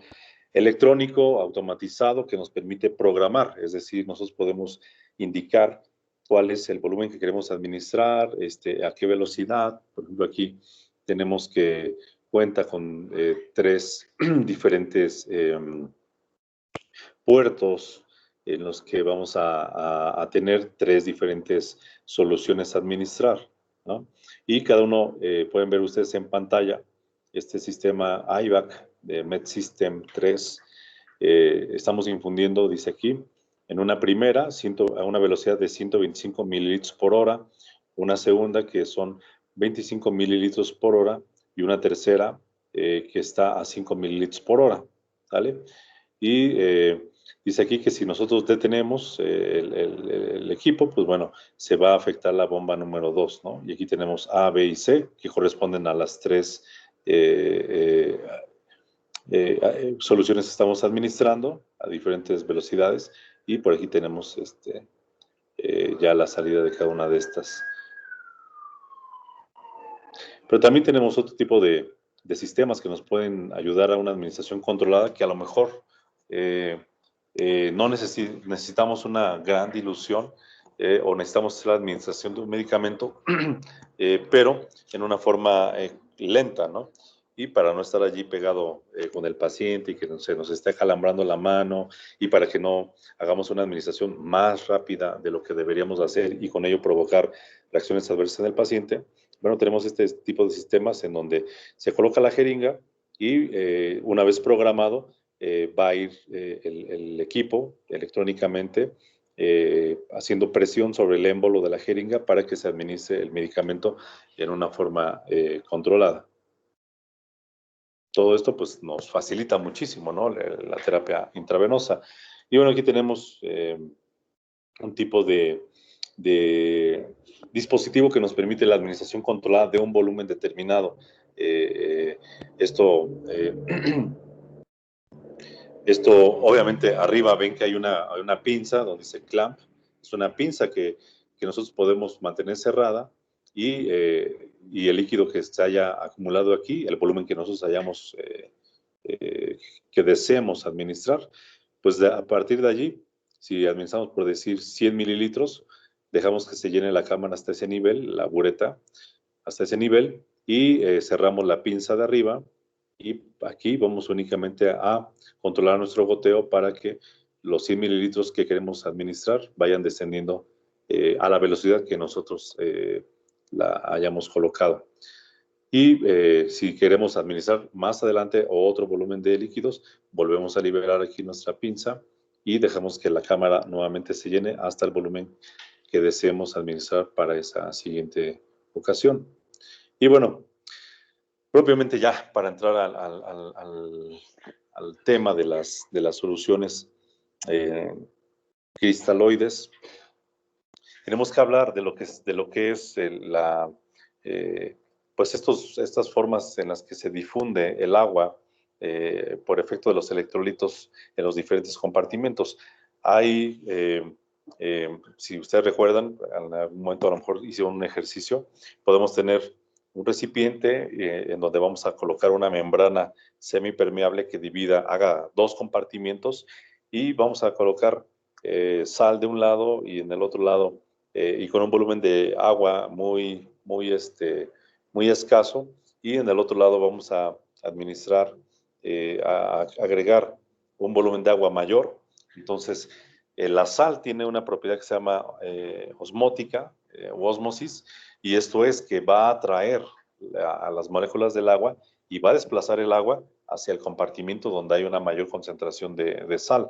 electrónico automatizado que nos permite programar, es decir, nosotros podemos indicar cuál es el volumen que queremos administrar, a qué velocidad. Por ejemplo, aquí tenemos que cuenta con 3 diferentes puertos en los que vamos a tener 3 diferentes soluciones a administrar, ¿no? Y cada uno, pueden ver ustedes en pantalla, este sistema IVAC de MedSystem 3, estamos infundiendo, dice aquí, en una primera a una velocidad de 125 mililitros por hora, una segunda que son 25 mililitros por hora y una tercera que está a 5 mililitros por hora, ¿vale? Y dice aquí que si nosotros detenemos el equipo, pues bueno, se va a afectar la bomba número 2, ¿no? Y aquí tenemos A, B y C, que corresponden a las 3 soluciones que estamos administrando a diferentes velocidades. Y por aquí tenemos ya la salida de cada una de estas. Pero también tenemos otro tipo de sistemas que nos pueden ayudar a una administración controlada que a lo mejor no necesitamos una gran dilución o necesitamos la administración de un medicamento, pero en una forma lenta, ¿no? Y para no estar allí pegado con el paciente y que se nos esté calambrando la mano y para que no hagamos una administración más rápida de lo que deberíamos hacer y con ello provocar reacciones adversas en el paciente. Bueno, tenemos este tipo de sistemas en donde se coloca la jeringa y una vez programado va a ir el equipo electrónicamente haciendo presión sobre el émbolo de la jeringa para que se administre el medicamento en una forma controlada. Todo esto pues nos facilita muchísimo, ¿no? La terapia intravenosa. Y bueno, aquí tenemos un tipo de dispositivo que nos permite la administración controlada de un volumen determinado. Esto obviamente arriba ven que hay una pinza donde dice clamp. Es una pinza que nosotros podemos mantener cerrada y el líquido que se haya acumulado aquí, el volumen que nosotros hayamos que deseemos administrar, pues a partir de allí, si administramos por decir 100 mililitros, dejamos que se llene la cámara hasta ese nivel, la bureta, hasta ese nivel, y cerramos la pinza de arriba, y aquí vamos únicamente a controlar nuestro goteo para que los 100 mililitros que queremos administrar vayan descendiendo a la velocidad que nosotros la hayamos colocado. Y si queremos administrar más adelante otro volumen de líquidos, volvemos a liberar aquí nuestra pinza y dejamos que la cámara nuevamente se llene hasta el volumen que deseemos administrar para esa siguiente ocasión. Y bueno, propiamente ya para entrar al tema de las soluciones cristaloides, tenemos que hablar de lo que es pues estas formas en las que se difunde el agua por efecto de los electrolitos en los diferentes compartimentos. Hay, si ustedes recuerdan, en algún momento a lo mejor hicieron un ejercicio, podemos tener un recipiente en donde vamos a colocar una membrana semipermeable que haga 2 compartimientos y vamos a colocar sal de un lado y en el otro lado y con un volumen de agua muy escaso, y en el otro lado vamos a administrar, a agregar un volumen de agua mayor. Entonces, la sal tiene una propiedad que se llama osmótica, o ósmosis, y esto es que va a atraer a las moléculas del agua y va a desplazar el agua hacia el compartimento donde hay una mayor concentración de sal.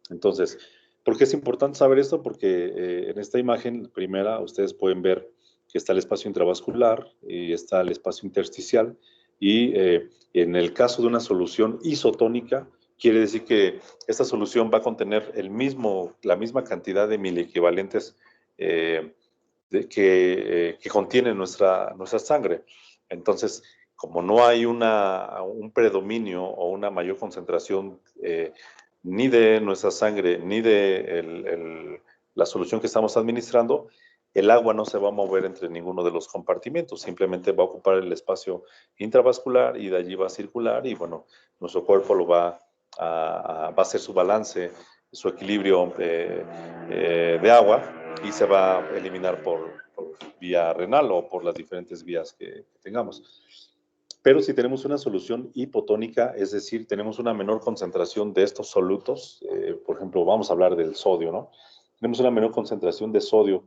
Entonces, ¿por qué es importante saber esto? Porque en esta imagen primera ustedes pueden ver que está el espacio intravascular y está el espacio intersticial, y en el caso de una solución isotónica, quiere decir que esta solución va a contener la misma cantidad de miliequivalentes que contiene nuestra sangre. Entonces, como no hay un predominio o una mayor concentración ni de nuestra sangre ni de la solución que estamos administrando, el agua no se va a mover entre ninguno de los compartimentos, simplemente va a ocupar el espacio intravascular y de allí va a circular, y bueno, nuestro cuerpo lo va a hacer su balance, su equilibrio de agua, y se va a eliminar por vía renal o por las diferentes vías que tengamos. Pero si tenemos una solución hipotónica, es decir, tenemos una menor concentración de estos solutos, por ejemplo, vamos a hablar del sodio, ¿no? Tenemos una menor concentración de sodio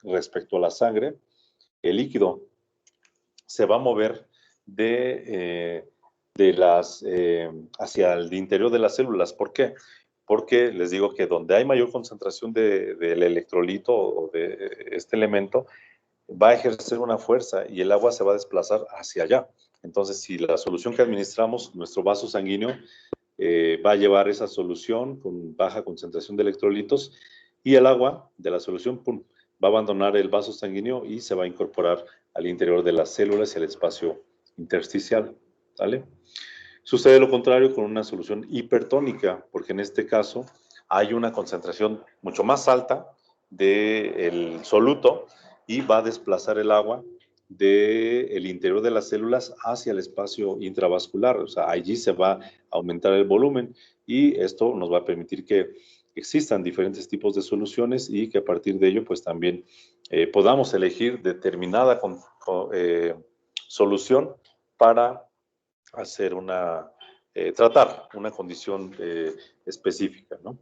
respecto a la sangre, el líquido se va a mover hacia el interior de las células. ¿Por qué? Porque les digo que donde hay mayor concentración del electrolito o de este elemento, va a ejercer una fuerza y el agua se va a desplazar hacia allá. Entonces, si la solución que administramos, nuestro vaso sanguíneo, va a llevar esa solución con baja concentración de electrolitos y el agua de la solución, pum, va a abandonar el vaso sanguíneo y se va a incorporar al interior de las células y al espacio intersticial, ¿vale? Sucede lo contrario con una solución hipertónica, porque en este caso hay una concentración mucho más alta del soluto y va a desplazar el agua del interior de las células hacia el espacio intravascular. O sea, allí se va a aumentar el volumen y esto nos va a permitir que existan diferentes tipos de soluciones y que a partir de ello, pues también podamos elegir determinada solución para hacer tratar una condición específica, ¿no?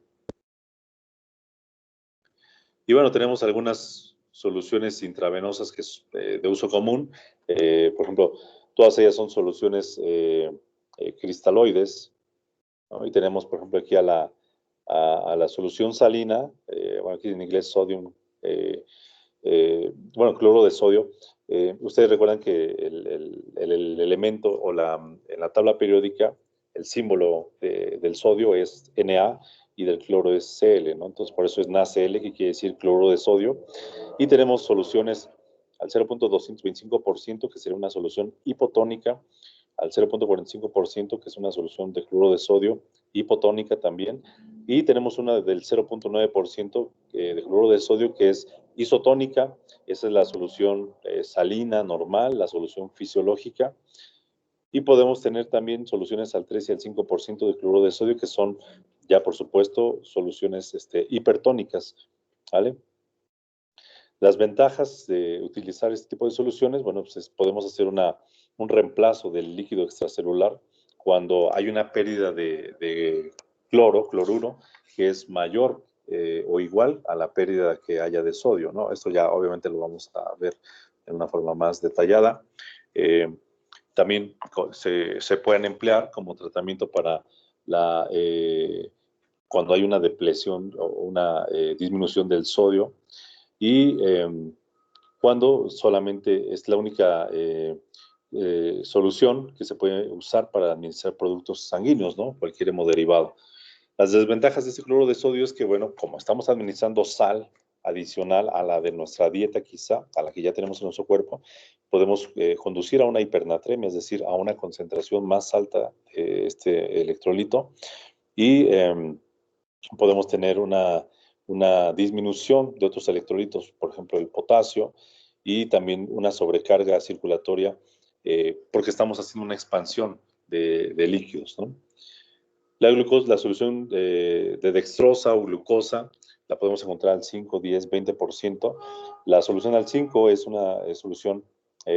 Y bueno, tenemos algunas soluciones intravenosas que es de uso común. Por ejemplo, todas ellas son soluciones cristaloides, ¿no? Y tenemos, por ejemplo, aquí a la solución salina, bueno, aquí en inglés sodium, bueno, cloro de sodio. Ustedes recuerdan que el elemento o en la tabla periódica, el símbolo del sodio es Na y del cloro es Cl, ¿no? Entonces, por eso es NaCl, que quiere decir cloro de sodio. Y tenemos soluciones al 0.225%, que sería una solución hipotónica, al 0.45%, que es una solución de cloro de sodio, hipotónica también. Y tenemos una del 0.9% de cloro de sodio, que es isotónica. Esa es la solución salina normal, la solución fisiológica. Y podemos tener también soluciones al 3 y al 5% de cloro de sodio, que son ya, por supuesto, soluciones hipertónicas, ¿vale? Las ventajas de utilizar este tipo de soluciones, bueno, pues podemos hacer un reemplazo del líquido extracelular cuando hay una pérdida de cloruro, que es mayor o igual a la pérdida que haya de sodio, ¿no? Esto ya obviamente lo vamos a ver en una forma más detallada. También se pueden emplear como tratamiento para cuando hay una depresión o una disminución del sodio y cuando solamente es la única solución que se puede usar para administrar productos sanguíneos, ¿no? Cualquier hemoderivado. Las desventajas de este cloro de sodio es que, bueno, como estamos administrando sal adicional a la de nuestra dieta quizá, a la que ya tenemos en nuestro cuerpo, podemos conducir a una hipernatremia, es decir, a una concentración más alta de este electrolito y podemos tener una disminución de otros electrolitos, por ejemplo, el potasio, y también una sobrecarga circulatoria, porque estamos haciendo una expansión de líquidos, ¿no? La solución de dextrosa o glucosa, la podemos encontrar al 5, 10, 20%. La solución al 5 es una solución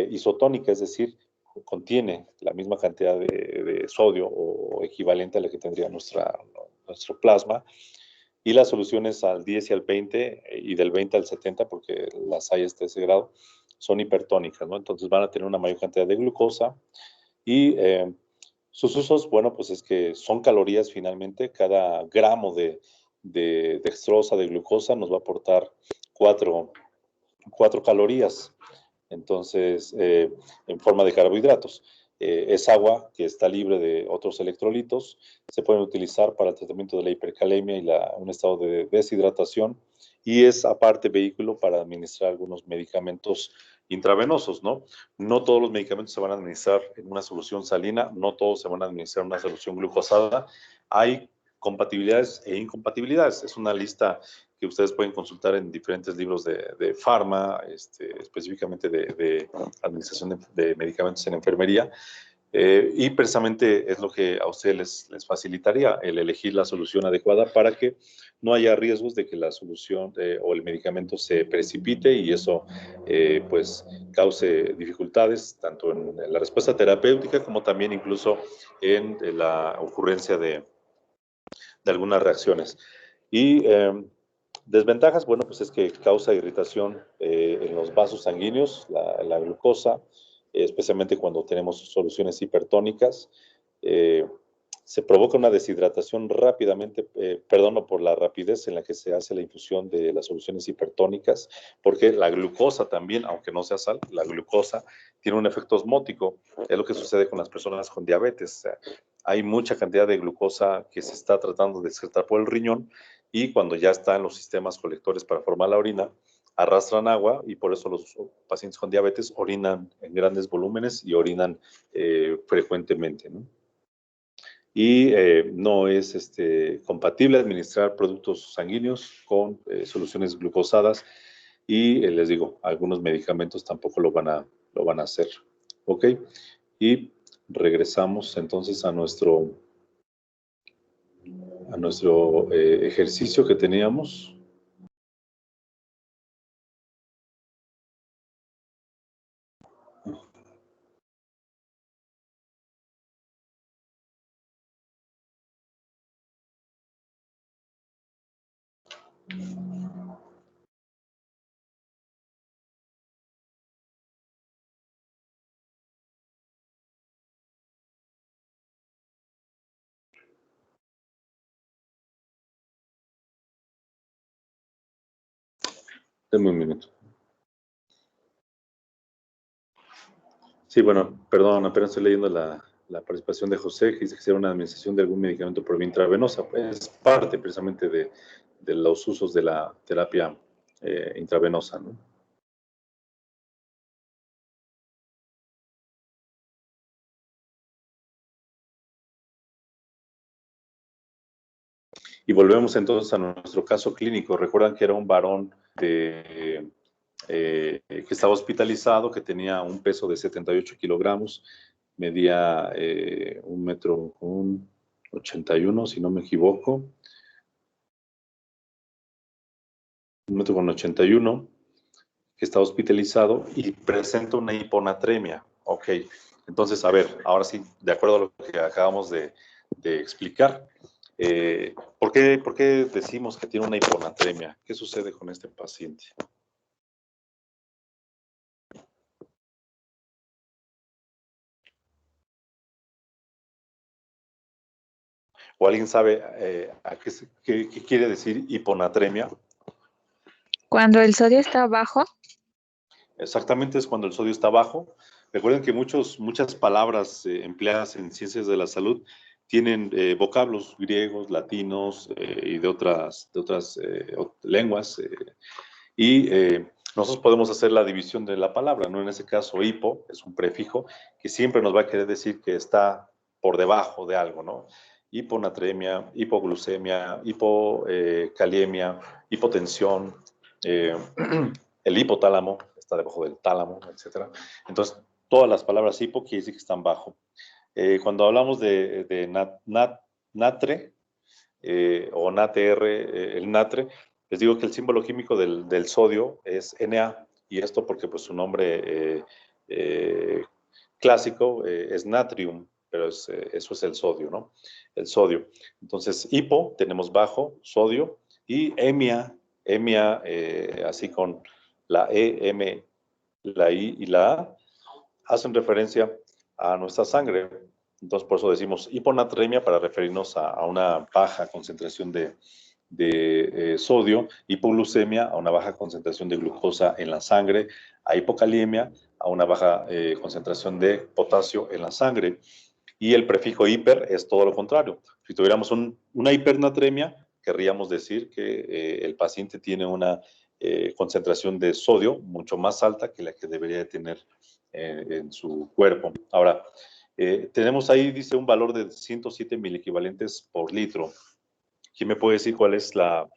isotónica, es decir, contiene la misma cantidad de sodio o equivalente a la que tendría nuestro plasma. Y las soluciones al 10 y al 20 y del 20 al 70, porque las hay hasta ese grado, son hipertónicas, ¿no? Entonces van a tener una mayor cantidad de glucosa y sus usos, bueno, pues es que son calorías finalmente. Cada gramo de dextrosa, de glucosa, nos va a aportar 4 calorías. Entonces, en forma de carbohidratos. Es agua que está libre de otros electrolitos. Se pueden utilizar para el tratamiento de la hipercalemia y un estado de deshidratación. Y es aparte vehículo para administrar algunos medicamentos intravenosos, ¿no? No todos los medicamentos se van a administrar en una solución salina, no todos se van a administrar en una solución glucosada. Hay compatibilidades e incompatibilidades. Es una lista que ustedes pueden consultar en diferentes libros de farma, específicamente de administración de medicamentos en enfermería. Y precisamente es lo que a ustedes les facilitaría, el elegir la solución adecuada para que no haya riesgos de que la solución o el medicamento se precipite y eso pues cause dificultades tanto en la respuesta terapéutica como también incluso en la ocurrencia de algunas reacciones. Y desventajas, bueno, pues es que causa irritación en los vasos sanguíneos, la glucosa, especialmente cuando tenemos soluciones hipertónicas. Se provoca una deshidratación rápidamente, perdón, por la rapidez en la que se hace la infusión de las soluciones hipertónicas, porque la glucosa también, aunque no sea sal, la glucosa tiene un efecto osmótico. Es lo que sucede con las personas con diabetes. O sea, hay mucha cantidad de glucosa que se está tratando de excretar por el riñón y cuando ya está en los sistemas colectores para formar la orina, arrastran agua y por eso los pacientes con diabetes orinan en grandes volúmenes y orinan frecuentemente, ¿no? Y no es compatible administrar productos sanguíneos con soluciones glucosadas y les digo, algunos medicamentos tampoco lo van a hacer. ¿Ok? Y regresamos entonces a nuestro ejercicio que teníamos. Denme un minuto. Sí, bueno, perdón, apenas estoy leyendo la participación de José, que dice que será una administración de algún medicamento por vía intravenosa. Pues es parte precisamente de los usos de la terapia intravenosa, ¿no? Y volvemos entonces a nuestro caso clínico. Recuerdan que era un varón que estaba hospitalizado, que tenía un peso de 78 kilogramos, medía 1,81 m, si no me equivoco. 1,81 m, que está hospitalizado y presenta una hiponatremia. Ok, entonces, a ver, ahora sí, de acuerdo a lo que acabamos de explicar, ¿por qué decimos que tiene una hiponatremia? ¿Qué sucede con este paciente? ¿O alguien sabe qué quiere decir hiponatremia? Cuando el sodio está bajo. Exactamente, es cuando el sodio está bajo. Recuerden que muchas palabras empleadas en ciencias de la salud tienen vocablos griegos, latinos y de otras lenguas. Y nosotros podemos hacer la división de la palabra, ¿no? En ese caso, hipo es un prefijo que siempre nos va a querer decir que está por debajo de algo, ¿no? Hiponatremia, hipoglucemia, hipocaliemia, hipotensión, el hipotálamo está debajo del tálamo, etc. Entonces, todas las palabras hipo quiere decir que están bajo. Cuando hablamos de natre o NaTr, el natre, les digo que el símbolo químico del sodio es Na, y esto porque pues, su nombre clásico es natrium, pero eso es el sodio, ¿no? El sodio. Entonces, hipo, tenemos bajo, sodio, y emia, así con la E, M, la I y la A, hacen referencia a nuestra sangre. Entonces, por eso decimos hiponatremia para referirnos a una baja concentración de sodio, hipoglucemia a una baja concentración de glucosa en la sangre, a hipocaliemia a una baja concentración de potasio en la sangre. Y el prefijo hiper es todo lo contrario. Si tuviéramos una hipernatremia, querríamos decir que el paciente tiene una concentración de sodio mucho más alta que la que debería de tener en su cuerpo. Ahora, tenemos ahí, dice, un valor de 107 miliequivalentes por litro. ¿Quién me puede decir cuál es la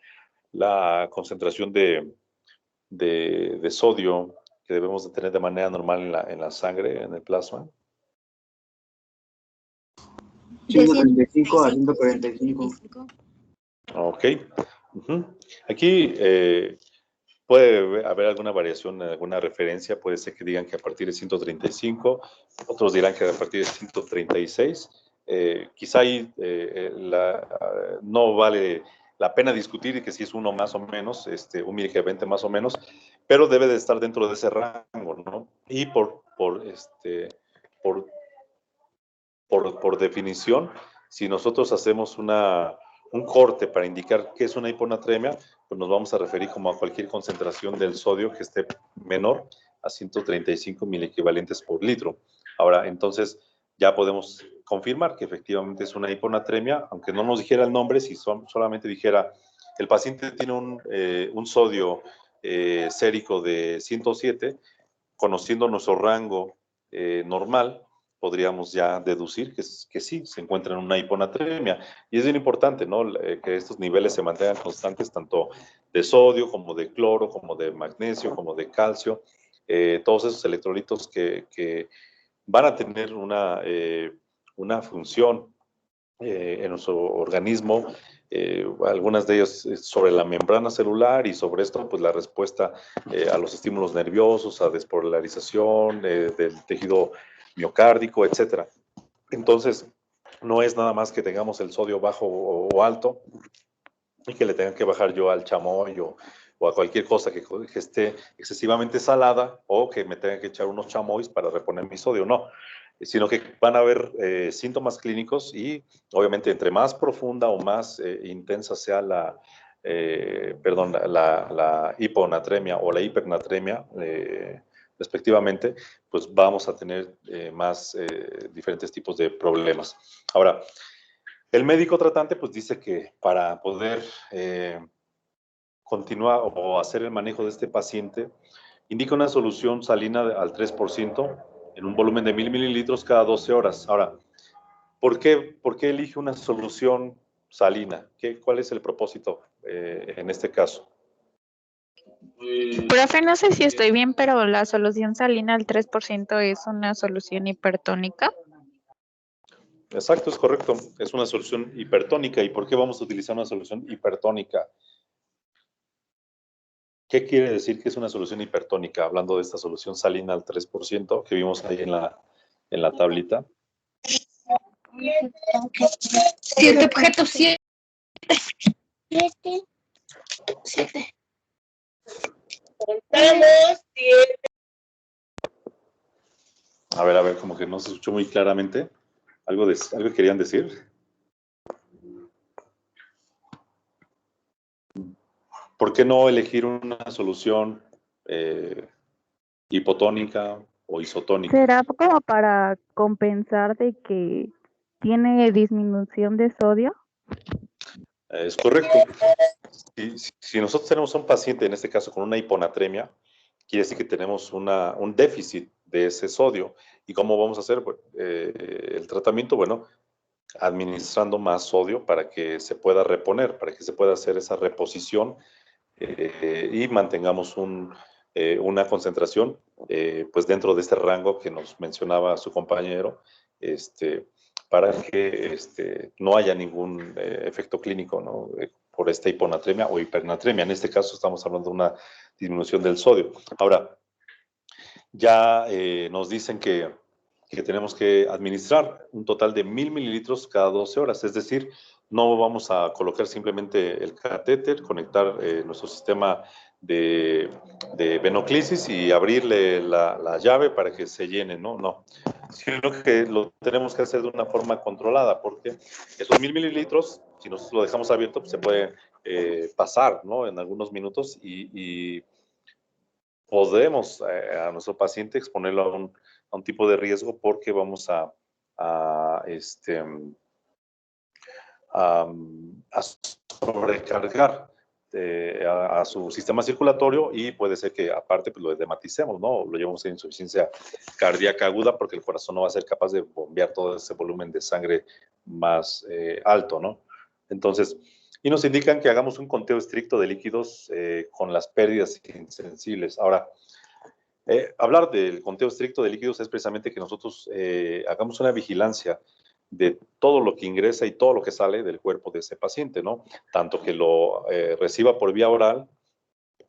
concentración de sodio que debemos de tener de manera normal en la sangre, en el plasma? De 135 a 145. 145. Ok. Aquí puede haber alguna variación, alguna referencia. Puede ser que digan que a partir de 135, otros dirán que a partir de 136. Quizá ahí no vale la pena discutir que si es uno más o menos, un miligebrante más o menos, pero debe de estar dentro de ese rango, ¿no? Y por definición, si nosotros hacemos un corte para indicar qué es una hiponatremia, pues nos vamos a referir como a cualquier concentración del sodio que esté menor a 135 miliequivalentes por litro. Ahora, entonces, ya podemos confirmar que efectivamente es una hiponatremia, aunque no nos dijera el nombre, si solamente dijera, el paciente tiene un sodio sérico de 107, conociendo nuestro rango normal, podríamos ya deducir que sí, se encuentra en una hiponatremia. Y es bien importante, ¿no? Que estos niveles se mantengan constantes, tanto de sodio, como de cloro, como de magnesio, como de calcio, todos esos electrolitos que van a tener una función en nuestro organismo, algunas de ellas sobre la membrana celular y sobre esto, pues la respuesta a los estímulos nerviosos, a despolarización del tejido miocárdico, etcétera. Entonces, no es nada más que tengamos el sodio bajo o alto y que le tengan que bajar yo al chamoy o a cualquier cosa que esté excesivamente salada o que me tengan que echar unos chamois para reponer mi sodio, no, sino que van a haber síntomas clínicos y obviamente entre más profunda o más intensa sea la hiponatremia o la hipernatremia, respectivamente, pues vamos a tener más diferentes tipos de problemas. Ahora, el médico tratante pues dice que para poder continuar o hacer el manejo de este paciente, indica una solución salina al 3% en un volumen de 1000 mililitros cada 12 horas. Ahora, ¿por qué elige una solución salina? ¿Cuál es el propósito en este caso? Profe, no sé si estoy bien, pero la solución salina al 3% es una solución hipertónica. Exacto, es correcto. Es una solución hipertónica. ¿Y por qué vamos a utilizar una solución hipertónica? ¿Qué quiere decir que es una solución hipertónica? Hablando de esta solución salina al 3% que vimos ahí en la tablita. 7 objetos, 7. 7. A ver, como que no se escuchó muy claramente. ¿Algo querían decir? ¿Por qué no elegir una solución hipotónica o isotónica? ¿Será como para compensar de que tiene disminución de sodio? Es correcto. Si nosotros tenemos un paciente, en este caso con una hiponatremia, quiere decir que tenemos un déficit de ese sodio. ¿Y cómo vamos a hacer el tratamiento? Bueno, administrando más sodio para que se pueda reponer, para que se pueda hacer esa reposición y mantengamos una concentración pues dentro de este rango que nos mencionaba su compañero, para que no haya ningún efecto clínico, ¿no? Por esta hiponatremia o hipernatremia. En este caso estamos hablando de una disminución del sodio. Ahora, ya nos dicen que tenemos que administrar un total de 1000 mililitros cada 12 horas, es decir, no vamos a colocar simplemente el catéter, conectar nuestro sistema de venoclisis y abrirle la llave para que se llene, no, sino que lo tenemos que hacer de una forma controlada, porque esos 1000 mililitros, si nosotros lo dejamos abierto, pues se puede pasar, ¿no? En algunos minutos y podemos a nuestro paciente exponerlo a un tipo de riesgo porque vamos a sobrecargar a su sistema circulatorio y puede ser que aparte pues, lo edematicemos, ¿no? Lo llevamos a insuficiencia cardíaca aguda porque el corazón no va a ser capaz de bombear todo ese volumen de sangre más alto, ¿no? Entonces, y nos indican que hagamos un conteo estricto de líquidos con las pérdidas insensibles. Ahora, hablar del conteo estricto de líquidos es precisamente que nosotros hagamos una vigilancia de todo lo que ingresa y todo lo que sale del cuerpo de ese paciente, ¿no? Tanto que lo reciba por vía oral,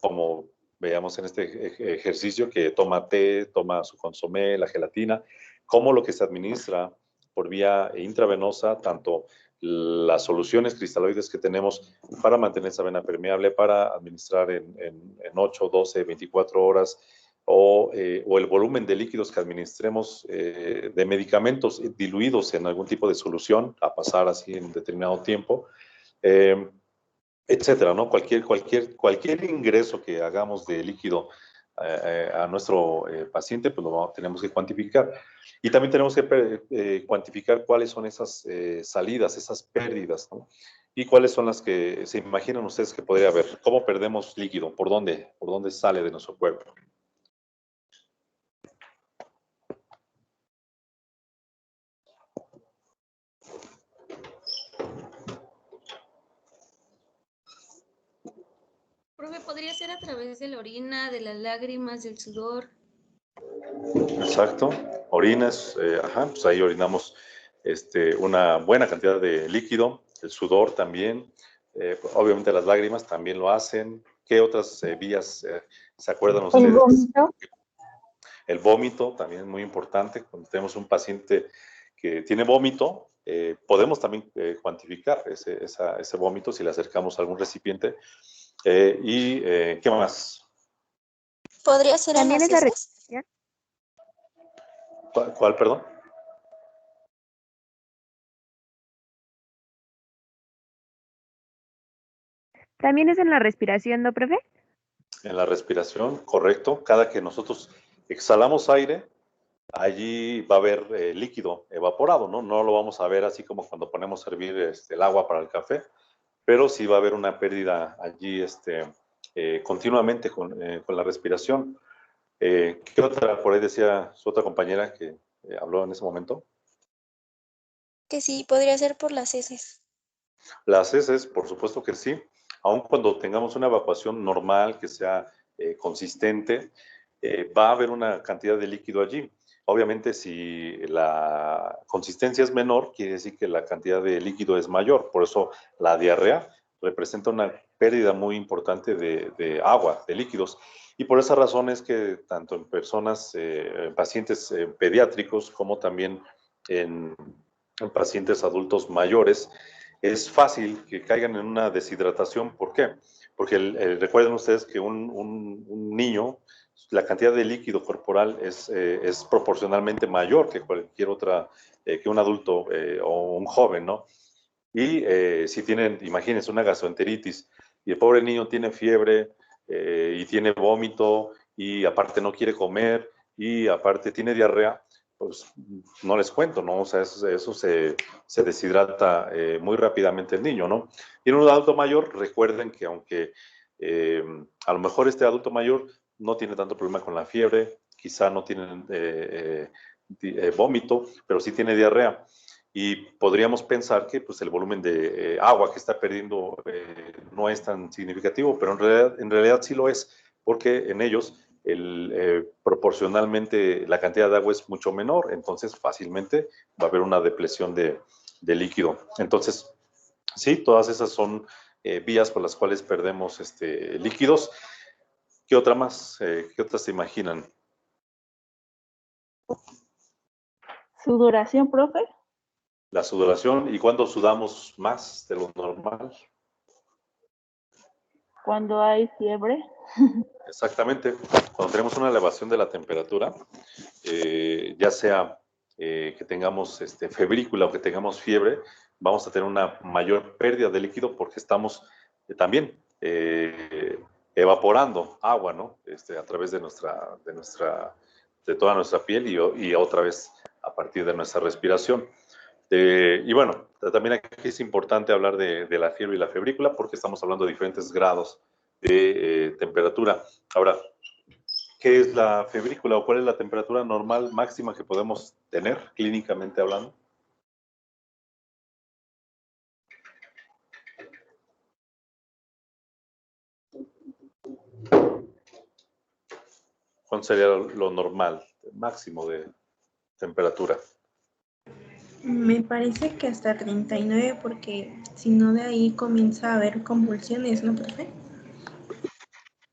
como veamos en este ejercicio, que toma té, toma su consomé, la gelatina, como lo que se administra por vía intravenosa, tanto las soluciones cristaloides que tenemos para mantener esa vena permeable, para administrar en 8, 12, 24 horas, o el volumen de líquidos que administremos de medicamentos diluidos en algún tipo de solución, a pasar así en determinado tiempo, etcétera, ¿no? Cualquier ingreso que hagamos de líquido a nuestro paciente, pues tenemos que cuantificar. Y también tenemos que cuantificar cuáles son esas salidas, esas pérdidas, ¿no? Y cuáles son las que se imaginan ustedes que podría haber. ¿Cómo perdemos líquido? ¿Por dónde sale de nuestro cuerpo? Profe, ¿podría ser a través de la orina, de las lágrimas, del sudor? Exacto. Orinas, pues ahí orinamos una buena cantidad de líquido, el sudor también, obviamente las lágrimas también lo hacen. ¿Qué otras vías se acuerdan El ustedes? vómito. El vómito también es muy importante. Cuando tenemos un paciente que tiene vómito, podemos también cuantificar ese vómito si le acercamos a algún recipiente. ¿Qué más? ¿Podría ser en También las es la heces? respiración. ¿Cuál, perdón? También es en la respiración, ¿no, profe? En la respiración, correcto. Cada que nosotros exhalamos aire, allí va a haber líquido evaporado, ¿no? No lo vamos a ver así como cuando ponemos a hervir el agua para el café, pero sí va a haber una pérdida allí continuamente con la respiración. ¿Qué otra? Por ahí decía su otra compañera que habló en ese momento. Que sí, podría ser por las heces. Las heces, por supuesto que sí. Aun cuando tengamos una evacuación normal, que sea consistente, va a haber una cantidad de líquido allí. Obviamente, si la consistencia es menor, quiere decir que la cantidad de líquido es mayor. Por eso la diarrea representa una pérdida muy importante de agua, de líquidos. Y por esa razón es que tanto en personas, en pacientes pediátricos, como también en pacientes adultos mayores, es fácil que caigan en una deshidratación. ¿Por qué? Porque recuerden ustedes que un niño, la cantidad de líquido corporal es proporcionalmente mayor que cualquier otra, que un adulto o un joven, ¿no? Y si tienen, imagínense, una gastroenteritis y el pobre niño tiene fiebre y tiene vómito y aparte no quiere comer y aparte tiene diarrea, pues no les cuento, ¿no? O sea, eso se deshidrata muy rápidamente el niño, ¿no? Y en un adulto mayor, recuerden que aunque a lo mejor este adulto mayor no tiene tanto problema con la fiebre, quizá no tiene vómito, pero sí tiene diarrea. Y podríamos pensar que pues, el volumen de agua que está perdiendo no es tan significativo, pero en realidad sí lo es, porque en ellos proporcionalmente la cantidad de agua es mucho menor, entonces fácilmente va a haber una depresión de líquido. Entonces, sí, todas esas son vías por las cuales perdemos líquidos. ¿Qué otra más? ¿Qué otras se imaginan? Sudoración, profe. La sudoración. ¿Y cuándo sudamos más de lo normal? Cuando hay fiebre. Exactamente. Cuando tenemos una elevación de la temperatura, ya sea que tengamos febrícula o que tengamos fiebre, vamos a tener una mayor pérdida de líquido porque estamos también evaporando agua, ¿no? A través de toda nuestra piel y otra vez a partir de nuestra respiración. Y bueno, también aquí es importante hablar de la fiebre y la febrícula porque estamos hablando de diferentes grados de temperatura. Ahora, ¿qué es la febrícula o cuál es la temperatura normal máxima que podemos tener clínicamente hablando? ¿Cuál sería lo normal, máximo de temperatura? Me parece que hasta 39, porque si no de ahí comienza a haber convulsiones, ¿no, profe?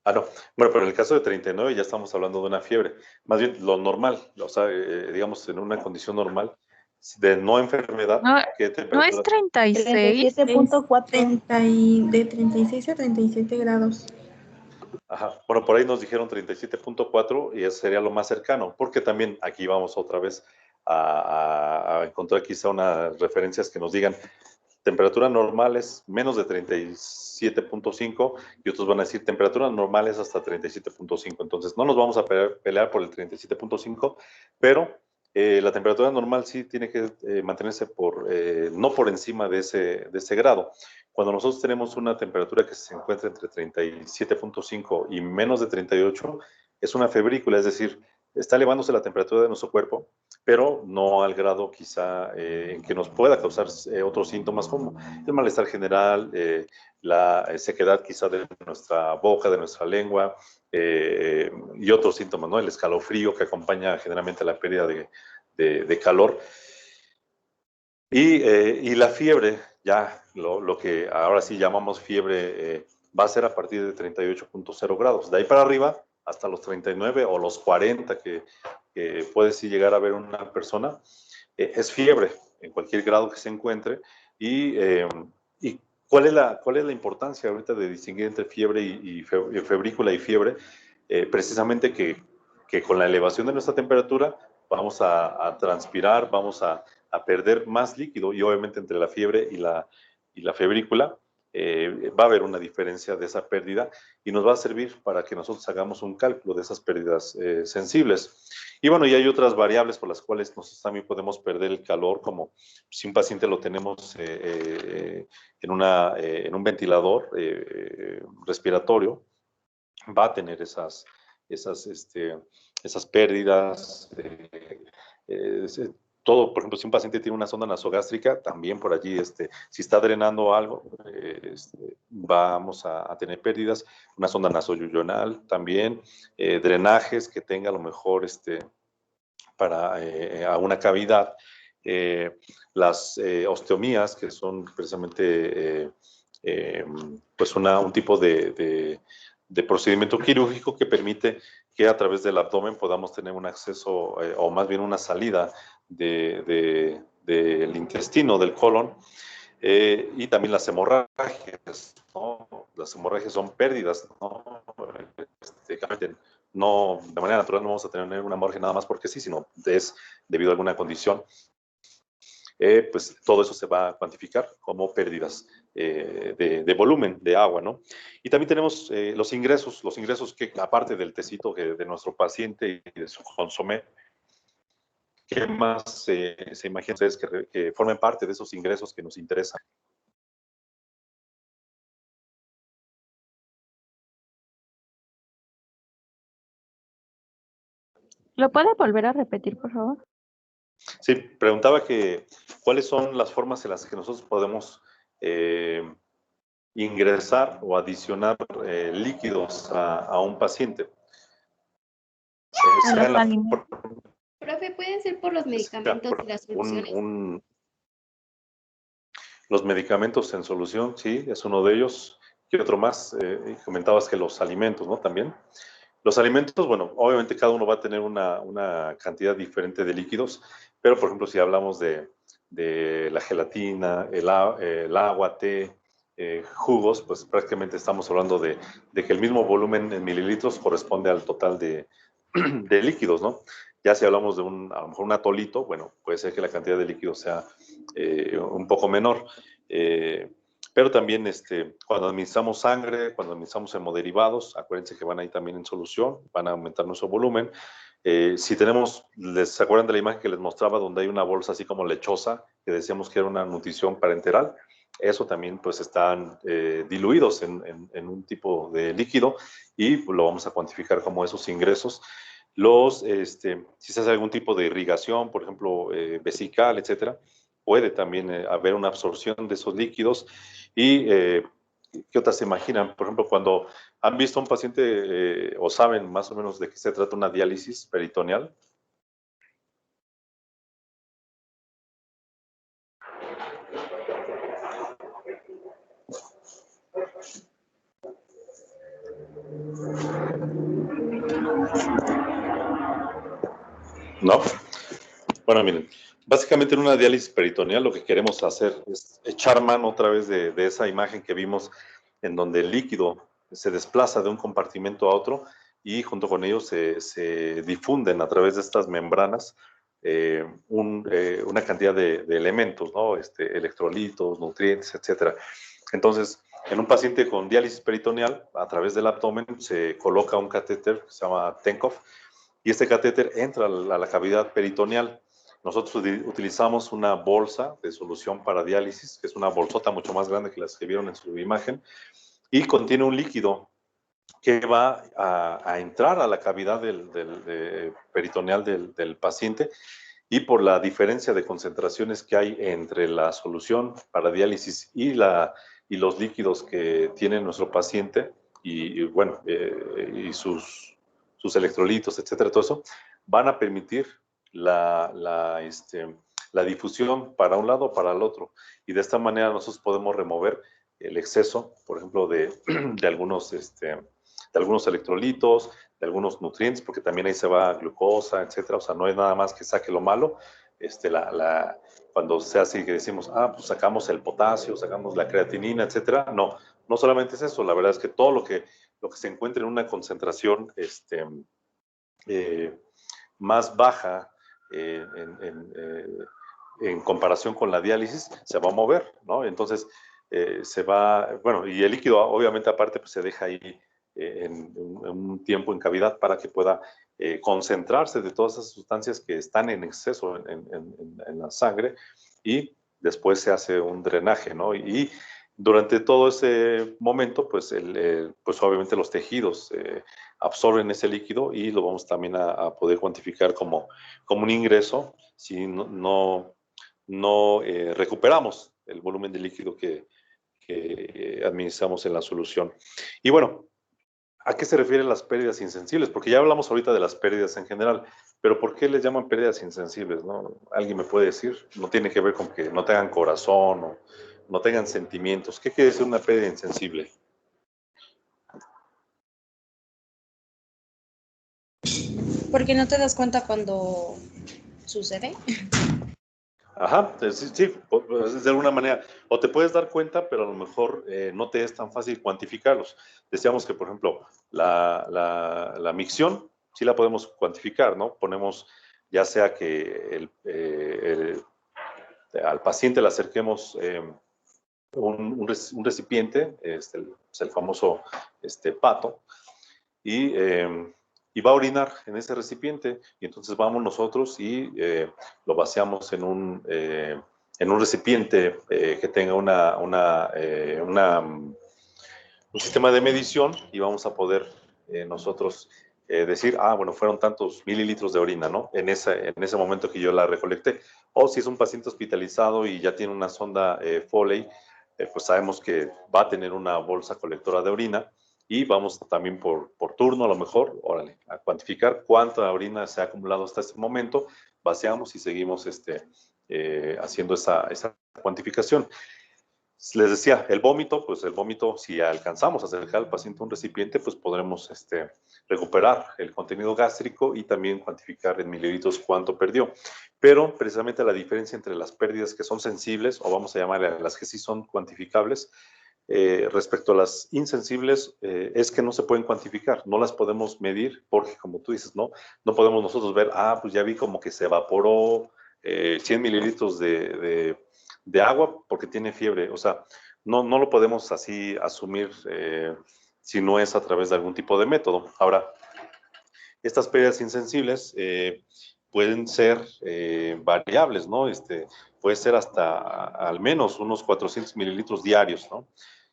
Ah, no. Bueno, pero en el caso de 39 ya estamos hablando de una fiebre. Más bien lo normal, o sea, digamos, en una condición normal de no enfermedad, No, ¿qué no es temperatura? 36. 37.4. De 36 a 37 grados. Ajá. Bueno, por ahí nos dijeron 37.4 y eso sería lo más cercano, porque también aquí vamos otra vez a encontrar quizá unas referencias que nos digan temperatura normal es menos de 37.5 y otros van a decir temperatura normal es hasta 37.5. Entonces no nos vamos a pelear por el 37.5, pero la temperatura normal sí tiene que mantenerse no por encima de ese grado. Cuando nosotros tenemos una temperatura que se encuentra entre 37.5 y menos de 38, es una febrícula, es decir, está elevándose la temperatura de nuestro cuerpo, pero no al grado quizá en que nos pueda causar otros síntomas como el malestar general, la sequedad quizá de nuestra boca, de nuestra lengua y otros síntomas, ¿no? El escalofrío que acompaña generalmente la pérdida de calor. Y la fiebre, ya lo que ahora sí llamamos fiebre, va a ser a partir de 38.0 grados. De ahí para arriba, hasta los 39 o los 40 que puede sí llegar a ver una persona, es fiebre en cualquier grado que se encuentre. Y cuál es la importancia ahorita de distinguir entre fiebre y febrícula y fiebre? Precisamente que con la elevación de nuestra temperatura vamos a transpirar, vamos a perder más líquido y obviamente entre la fiebre y la febrícula va a haber una diferencia de esa pérdida y nos va a servir para que nosotros hagamos un cálculo de esas pérdidas sensibles. Y bueno, y hay otras variables por las cuales nosotros también podemos perder el calor, como si un paciente lo tenemos en un ventilador respiratorio, va a tener esas pérdidas. Eh, Todo, por ejemplo, si un paciente tiene una sonda nasogástrica, también por allí, si está drenando algo, vamos a tener pérdidas. Una sonda nasoyuyonal también, drenajes que tenga a lo mejor para a una cavidad, las osteomías, que son precisamente pues un tipo de procedimiento quirúrgico que permite que a través del abdomen podamos tener un acceso o más bien una salida del intestino, del colon, y también las hemorragias, ¿no? Las hemorragias son pérdidas, ¿no? No, de manera natural no vamos a tener una hemorragia nada más porque sí, sino es debido a alguna condición. Pues todo eso se va a cuantificar como pérdidas de volumen de agua, ¿no? Y también tenemos los ingresos que aparte del tecito de nuestro paciente y de su consomé, ¿qué más se imaginan ustedes que formen parte de esos ingresos que nos interesan? ¿Lo puede volver a repetir, por favor? Sí, preguntaba que cuáles son las formas en las que nosotros podemos ingresar o adicionar líquidos a un paciente. A Sea los en la, alimentos. Profe, pueden ser por los medicamentos y las soluciones. Los medicamentos en solución, sí, es uno de ellos. ¿Qué otro más? Comentabas que los alimentos, ¿no? También. Los alimentos, bueno, obviamente cada uno va a tener una cantidad diferente de líquidos, pero por ejemplo, si hablamos de la gelatina, el agua, té, jugos, pues prácticamente estamos hablando de que el mismo volumen en mililitros corresponde al total de líquidos, ¿no? Ya si hablamos de a lo mejor un atolito, bueno, puede ser que la cantidad de líquidos sea un poco menor. Pero también cuando administramos sangre, cuando administramos hemoderivados, acuérdense que van ahí también en solución, van a aumentar nuestro volumen. Si tenemos, ¿se acuerdan de la imagen que les mostraba donde hay una bolsa así como lechosa, que decíamos que era una nutrición parenteral? Eso también pues están diluidos en un tipo de líquido y pues, lo vamos a cuantificar como esos ingresos. Si se hace algún tipo de irrigación, por ejemplo, vesical, etcétera, puede también haber una absorción de esos líquidos. Y ¿qué otras se imaginan? Por ejemplo, cuando han visto a un paciente o saben más o menos de qué se trata una diálisis peritoneal. ¿No? Bueno, miren, básicamente en una diálisis peritoneal lo que queremos hacer es echar mano otra vez de esa imagen que vimos en donde el líquido se desplaza de un compartimento a otro y junto con ellos se difunden a través de estas membranas una cantidad de elementos, ¿no? Electrolitos, nutrientes, etcétera. Entonces, en un paciente con diálisis peritoneal, a través del abdomen se coloca un catéter que se llama Tenkov y este catéter entra a la cavidad peritoneal. Nosotros utilizamos una bolsa de solución para diálisis, que es una bolsota mucho más grande que las que vieron en su imagen, y contiene un líquido que va a entrar a la cavidad peritoneal del paciente y por la diferencia de concentraciones que hay entre la solución para diálisis y los líquidos que tiene nuestro paciente y sus electrolitos, etcétera, todo eso, van a permitir la difusión para un lado o para el otro. Y de esta manera nosotros podemos remover el exceso, por ejemplo, de algunos electrolitos, de algunos nutrientes, porque también ahí se va glucosa, etcétera. O sea, no es nada más que saque lo malo. Cuando se hace que decimos, pues sacamos el potasio, sacamos la creatinina, etcétera. No, no solamente es eso. La verdad es que todo lo que se encuentre en una concentración más baja en comparación con la diálisis, se va a mover, ¿no? Entonces, y el líquido obviamente aparte pues se deja ahí en un tiempo en cavidad para que pueda concentrarse de todas esas sustancias que están en exceso en la sangre y después se hace un drenaje, ¿no? Y durante todo ese momento, pues obviamente los tejidos absorben ese líquido y lo vamos también a poder cuantificar como un ingreso si no recuperamos el volumen de líquido que administramos en la solución. Y bueno, ¿a qué se refieren las pérdidas insensibles? Porque ya hablamos ahorita de las pérdidas en general, pero ¿por qué les llaman pérdidas insensibles? ¿No? ¿Alguien me puede decir? No tiene que ver con que no tengan corazón o no tengan sentimientos. ¿Qué quiere decir una pérdida insensible? Porque no te das cuenta cuando sucede. Ajá, sí, de alguna manera, o te puedes dar cuenta, pero a lo mejor no te es tan fácil cuantificarlos. Decíamos que, por ejemplo, la micción sí la podemos cuantificar, ¿no? Ponemos, ya sea que al paciente le acerquemos un recipiente, el famoso pato, y va a orinar en ese recipiente y entonces vamos nosotros y lo vaciamos en un recipiente que tenga un sistema de medición y vamos a poder nosotros decir, bueno, fueron tantos mililitros de orina, ¿no? En ese momento que yo la recolecté. O si es un paciente hospitalizado y ya tiene una sonda Foley, pues sabemos que va a tener una bolsa colectora de orina y vamos también por turno, a lo mejor, órale, a cuantificar cuánta orina se ha acumulado hasta este momento, vaciamos y seguimos haciendo esa cuantificación. Les decía, el vómito, si alcanzamos a acercar al paciente a un recipiente, pues podremos recuperar el contenido gástrico y también cuantificar en mililitros cuánto perdió. Pero precisamente la diferencia entre las pérdidas que son sensibles, o vamos a llamarle a las que sí son cuantificables, respecto a las insensibles, es que no se pueden cuantificar, no las podemos medir porque, como tú dices, no podemos nosotros ver, pues ya vi como que se evaporó 100 mililitros de agua porque tiene fiebre. O sea, no lo podemos así asumir si no es a través de algún tipo de método. Ahora, estas pérdidas insensibles pueden ser variables, ¿no? Puede ser hasta al menos unos 400 mililitros diarios, ¿no?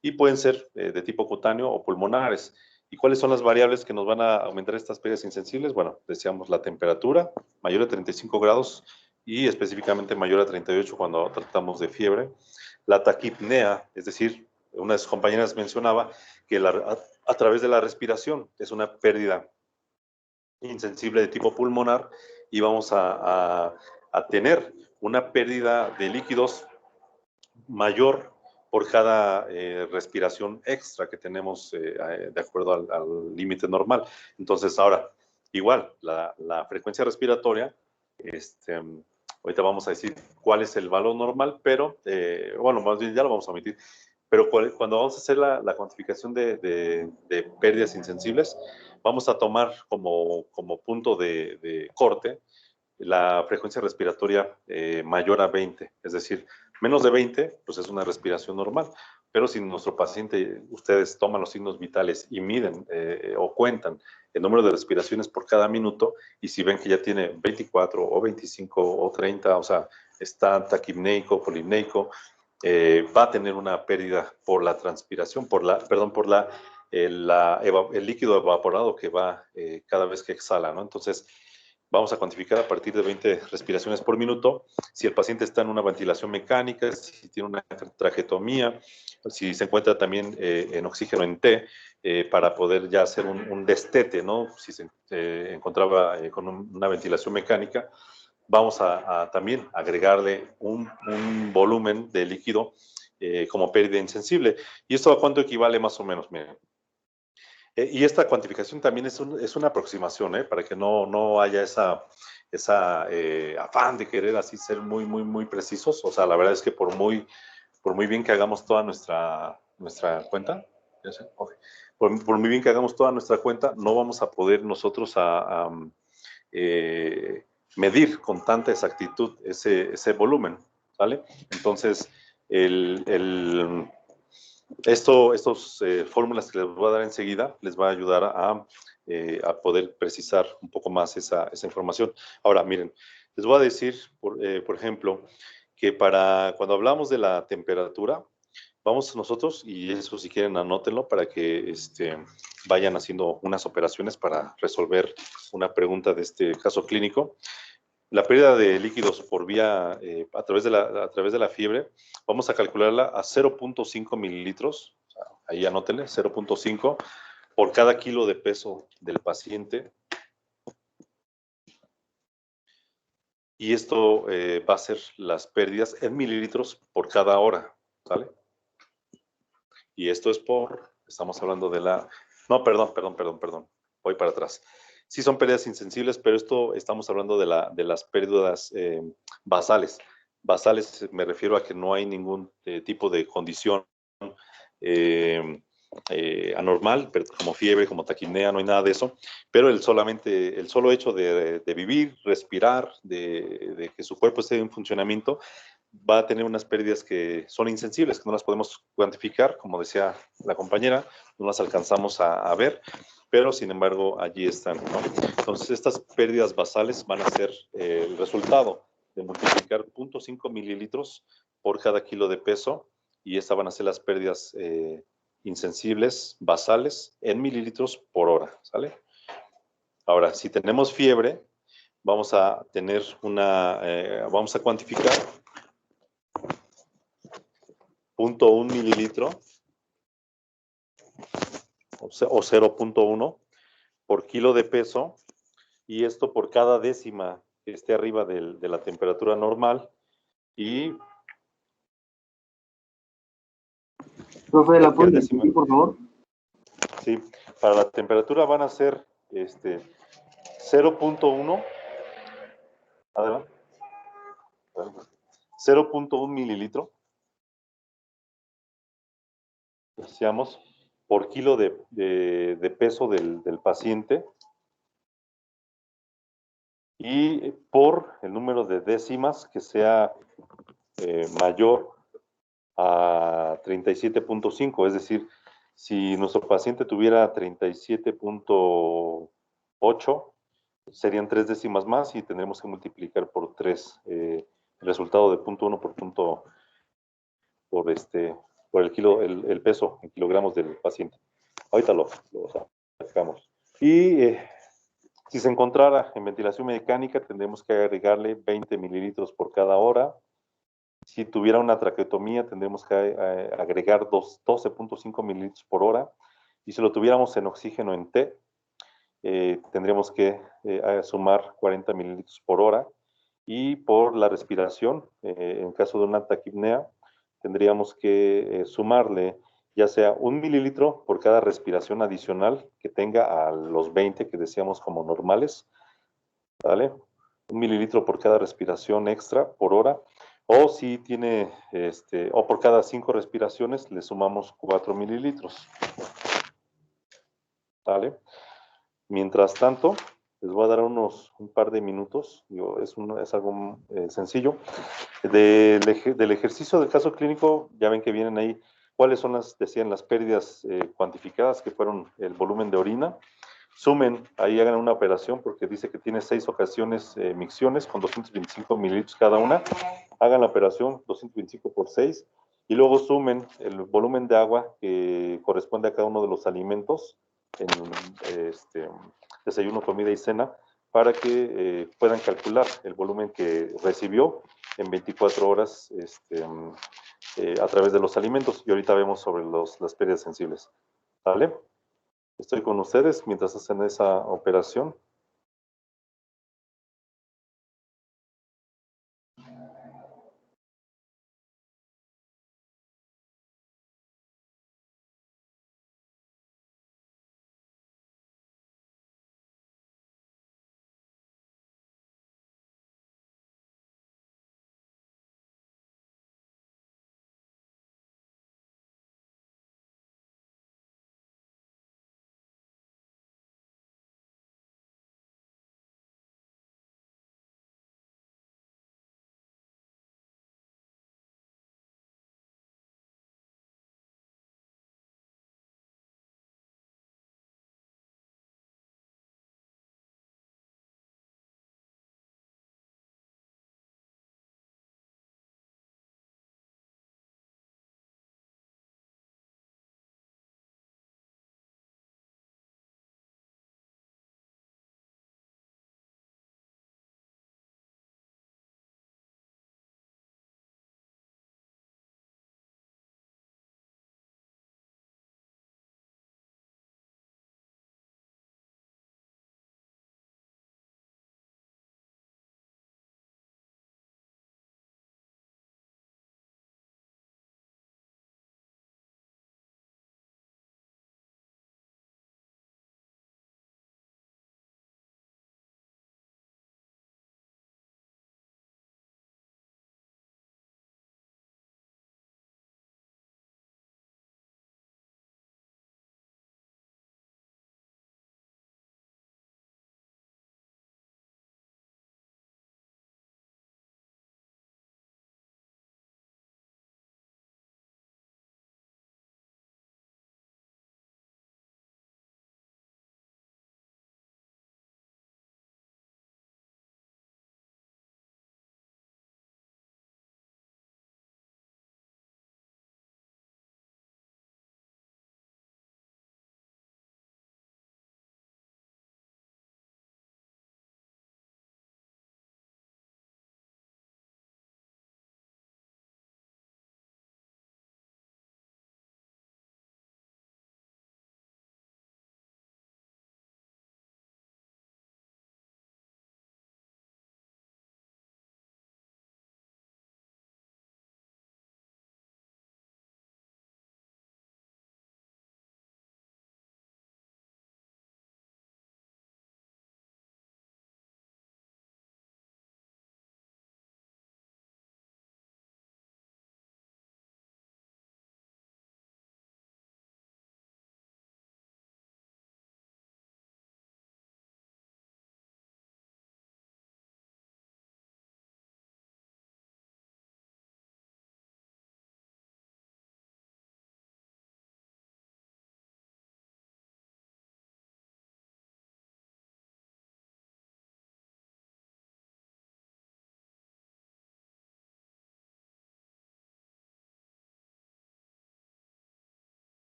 Y pueden ser de tipo cutáneo o pulmonares. ¿Y cuáles son las variables que nos van a aumentar estas pérdidas insensibles? Bueno, decíamos la temperatura, mayor de 35 grados, y específicamente mayor a 38 cuando tratamos de fiebre. La taquipnea, es decir, una de sus compañeras mencionaba que a través de la respiración es una pérdida insensible de tipo pulmonar y vamos a tener una pérdida de líquidos mayor por cada respiración extra que tenemos de acuerdo al límite normal. Entonces, ahora, igual, la frecuencia respiratoria, ahorita vamos a decir cuál es el valor normal, pero, bueno, más bien ya lo vamos a omitir, pero cuando vamos a hacer la cuantificación de pérdidas insensibles, vamos a tomar como punto de corte la frecuencia respiratoria mayor a 20, es decir, menos de 20, pues es una respiración normal. Pero si nuestro paciente, ustedes toman los signos vitales y miden o cuentan el número de respiraciones por cada minuto, y si ven que ya tiene 24 o 25 o 30, o sea, está taquipneico, polipneico, va a tener una pérdida por la transpiración, por el líquido evaporado que va cada vez que exhala, ¿no? Entonces, vamos a cuantificar a partir de 20 respiraciones por minuto. Si el paciente está en una ventilación mecánica, si tiene una traqueotomía, si se encuentra también en oxígeno en T, para poder ya hacer un destete, ¿no? Si se encontraba con una ventilación mecánica, vamos a también agregarle un volumen de líquido como pérdida insensible. ¿Y esto a cuánto equivale más o menos? Miren. Y esta cuantificación también es una aproximación, para que no haya esa afán de querer así ser muy precisos. O sea, la verdad es que por muy bien que hagamos toda nuestra cuenta, okay, por muy bien que hagamos toda nuestra cuenta, no vamos a poder nosotros medir con tanta exactitud ese volumen, ¿vale? Entonces, estos fórmulas que les voy a dar enseguida les va a ayudar a poder precisar un poco más esa información. Ahora, miren, les voy a decir, por ejemplo, que cuando hablamos de la temperatura, vamos nosotros, y eso si quieren anótenlo para que vayan haciendo unas operaciones para resolver una pregunta de este caso clínico. La pérdida de líquidos por vía, a través de la fiebre, vamos a calcularla a 0.5 mililitros, o sea, ahí anótenle, 0.5 por cada kilo de peso del paciente. Y esto va a ser las pérdidas en mililitros por cada hora, ¿vale? Y esto es estamos hablando de no, perdón, voy para atrás. Sí son pérdidas insensibles, pero estamos hablando de las pérdidas basales. Basales me refiero a que no hay ningún tipo de condición anormal, como fiebre, como taquipnea, no hay nada de eso, pero el solo hecho de vivir, respirar, de que su cuerpo esté en funcionamiento, va a tener unas pérdidas que son insensibles, que no las podemos cuantificar, como decía la compañera, no las alcanzamos a ver, pero sin embargo allí están, ¿no? Entonces estas pérdidas basales van a ser el resultado de multiplicar 0.5 mililitros por cada kilo de peso, y estas van a ser las pérdidas insensibles basales en mililitros por hora, ¿sale? Ahora, si tenemos fiebre, vamos a tener vamos a cuantificar 0.1 mililitro o 0.1 por kilo de peso, y esto por cada décima que esté arriba de la temperatura normal. Y profe, ¿la puedes decir, por favor? Sí, para la temperatura van a ser 0.1, adelante, 0.1 mililitro, decíamos, por kilo de peso del paciente, y por el número de décimas que sea mayor a 37.5, es decir, si nuestro paciente tuviera 37.8, serían 3 décimas más y tendremos que multiplicar por 3 el resultado de 0.1 por el kilo, el peso en kilogramos del paciente. Ahorita lo sacamos. Y si se encontrara en ventilación mecánica, tendremos que agregarle 20 mililitros por cada hora. Si tuviera una traqueotomía, tendremos que agregar 12.5 mililitros por hora. Y si lo tuviéramos en oxígeno en T, tendríamos que sumar 40 mililitros por hora. Y por la respiración, en caso de una taquipnea, tendríamos que sumarle ya sea 1 mililitro por cada respiración adicional que tenga a los 20 que decíamos como normales, ¿vale? 1 mililitro por cada respiración extra por hora, o si tiene, o por cada 5 respiraciones le sumamos 4 mililitros, ¿vale? Mientras tanto, les voy a dar un par de minutos, digo, es algo sencillo. Del ejercicio del caso clínico, ya ven que vienen ahí cuáles son decían las pérdidas cuantificadas, que fueron el volumen de orina. Sumen, ahí hagan una operación, porque dice que tiene 6 ocasiones, micciones con 225 mililitros cada una. Hagan la operación 225 por 6, y luego sumen el volumen de agua que corresponde a cada uno de los alimentos en desayuno, comida y cena, para que puedan calcular el volumen que recibió en 24 horas a través de los alimentos. Y ahorita vemos sobre las pérdidas sensibles. ¿Vale? Estoy con ustedes mientras hacen esa operación.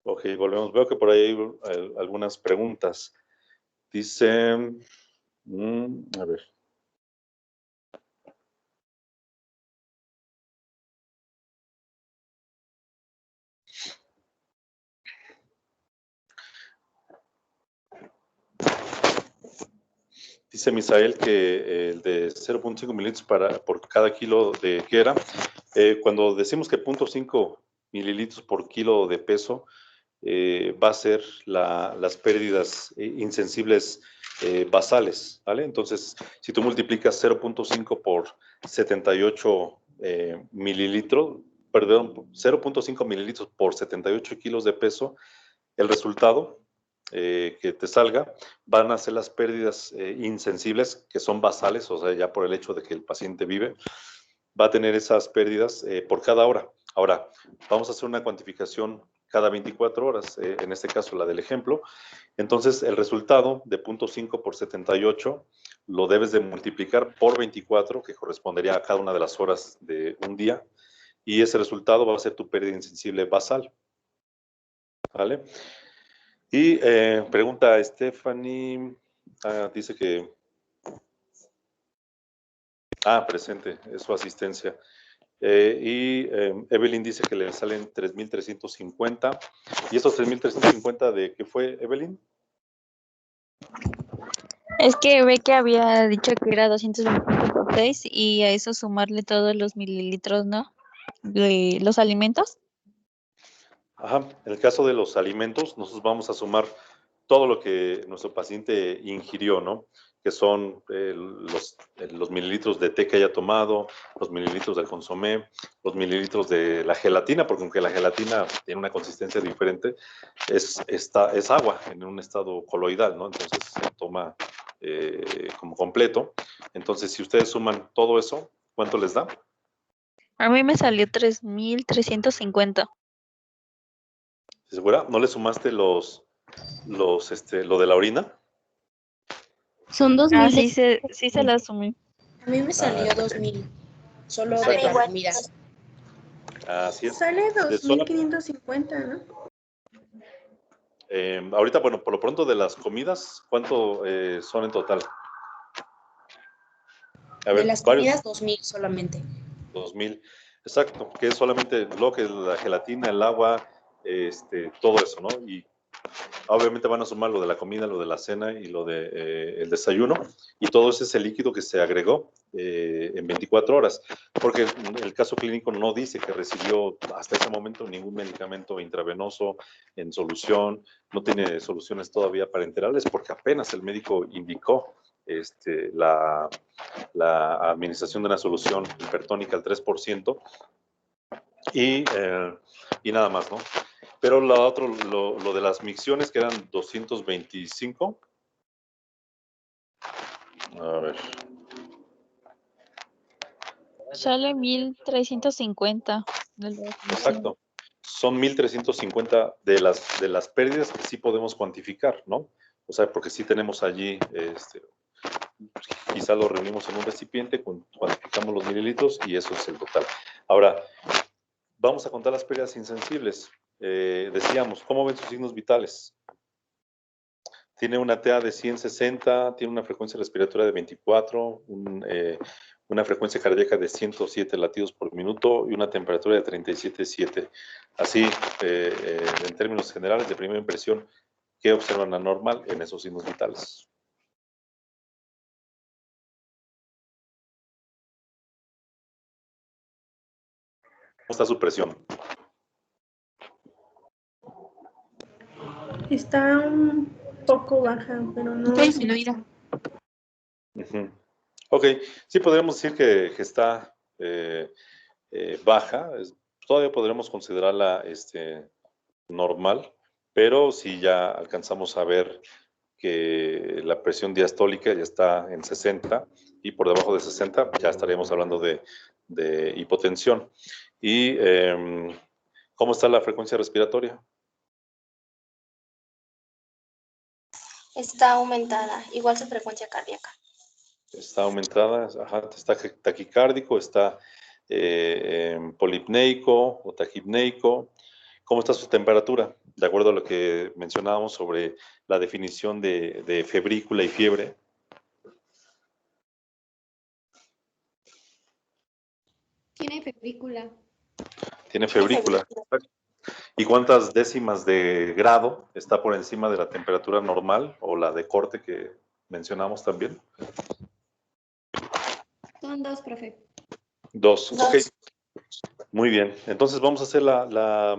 Ok, volvemos. Veo que por ahí hay algunas preguntas. Dice, a ver. Dice Misael que el de 0.5 mililitros por cada kilo de ¿qué era? Cuando decimos que 0.5 mililitros por kilo de peso, va a ser las pérdidas insensibles basales, ¿vale? Entonces, si tú multiplicas 0.5 por 78 mililitros, perdón, 0.5 mililitros por 78 kilos de peso, el resultado que te salga van a ser las pérdidas insensibles, que son basales, o sea, ya por el hecho de que el paciente vive, va a tener esas pérdidas por cada hora. Ahora, vamos a hacer una cuantificación cada 24 horas, en este caso la del ejemplo. Entonces, el resultado de 0.5 por 78 lo debes de multiplicar por 24, que correspondería a cada una de las horas de un día, y ese resultado va a ser tu pérdida insensible basal. ¿Vale? Y pregunta Stephanie, dice que... presente, es su asistencia. Evelyn dice que le salen 3.350. ¿Y estos 3.350 de qué fue, Evelyn? Es que ve que había dicho que era 225 por 6 y a eso sumarle todos los mililitros, ¿no? De los alimentos. Ajá, en el caso de los alimentos, nosotros vamos a sumar todo lo que nuestro paciente ingirió, ¿no? Que son los mililitros de té que haya tomado, los mililitros del consomé, los mililitros de la gelatina, porque aunque la gelatina tiene una consistencia diferente, es agua en un estado coloidal, ¿no? Entonces se toma como completo. Entonces, si ustedes suman todo eso, ¿cuánto les da? A mí me salió 3.350. ¿Segura? ¿No le sumaste lo de la orina? Son 2.000. Ah, sí se la sumé. A mí me salió 2.000, solo de Exacto. la comida. Así es. Sale 2.550, ¿no? Ahorita, bueno, por lo pronto de las comidas, ¿cuánto son en total? A ver, De las comidas, 2.000 solamente. 2.000, exacto, que es solamente lo que es la gelatina, el agua, todo eso, ¿no? Y obviamente van a sumar lo de la comida, lo de la cena y lo de el desayuno, y todo ese es el líquido que se agregó en 24 horas, porque el caso clínico no dice que recibió hasta ese momento ningún medicamento intravenoso en solución, no tiene soluciones todavía parenterales, porque apenas el médico indicó la administración de una solución hipertónica al 3%, y nada más, ¿no? Pero lo de las micciones, que eran 225. A ver. Sale 1.350. Exacto. Son 1.350 de las pérdidas que sí podemos cuantificar, ¿no? O sea, porque sí tenemos allí, quizá lo reunimos en un recipiente, cuantificamos los mililitros y eso es el total. Ahora, vamos a contar las pérdidas insensibles. Decíamos, ¿cómo ven sus signos vitales? Tiene una TA de 160, tiene una frecuencia respiratoria de 24, una frecuencia cardíaca de 107 latidos por minuto y una temperatura de 37,7. Así, en términos generales, de primera impresión, ¿qué observan anormal en esos signos vitales? ¿Cómo está su presión? Está un poco baja, pero no. Está disminuida. Uh-huh. Ok, sí podríamos decir que está baja, todavía podremos considerarla normal, pero si ya alcanzamos a ver que la presión diastólica ya está en 60 y por debajo de 60 ya estaríamos hablando de hipotensión. ¿Y cómo está la frecuencia respiratoria? Está aumentada, igual su frecuencia cardíaca. Está aumentada, ajá, está taquicárdico, está polipneico o taquipneico. ¿Cómo está su temperatura? De acuerdo a lo que mencionábamos sobre la definición de febrícula y fiebre. Tiene febrícula. Tiene febrícula. ¿Y cuántas décimas de grado está por encima de la temperatura normal o la de corte que mencionamos también. Son 2, profe. 2, Dos. ok. Muy bien, entonces vamos a hacer la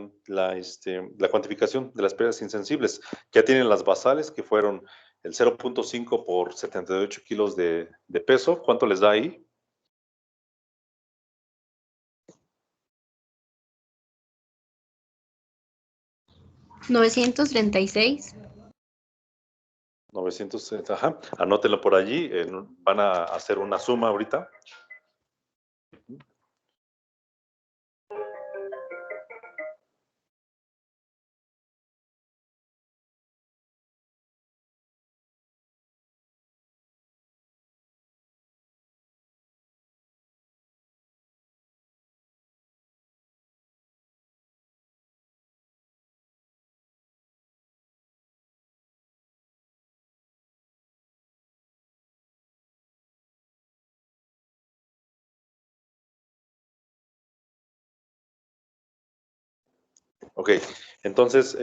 cuantificación de las pérdidas insensibles. Ya tienen las basales, que fueron el 0.5 por 78 kilos de peso. ¿Cuánto les da ahí? $936. 900, ajá. Anótenlo por allí. Van a hacer una suma ahorita. Ok, entonces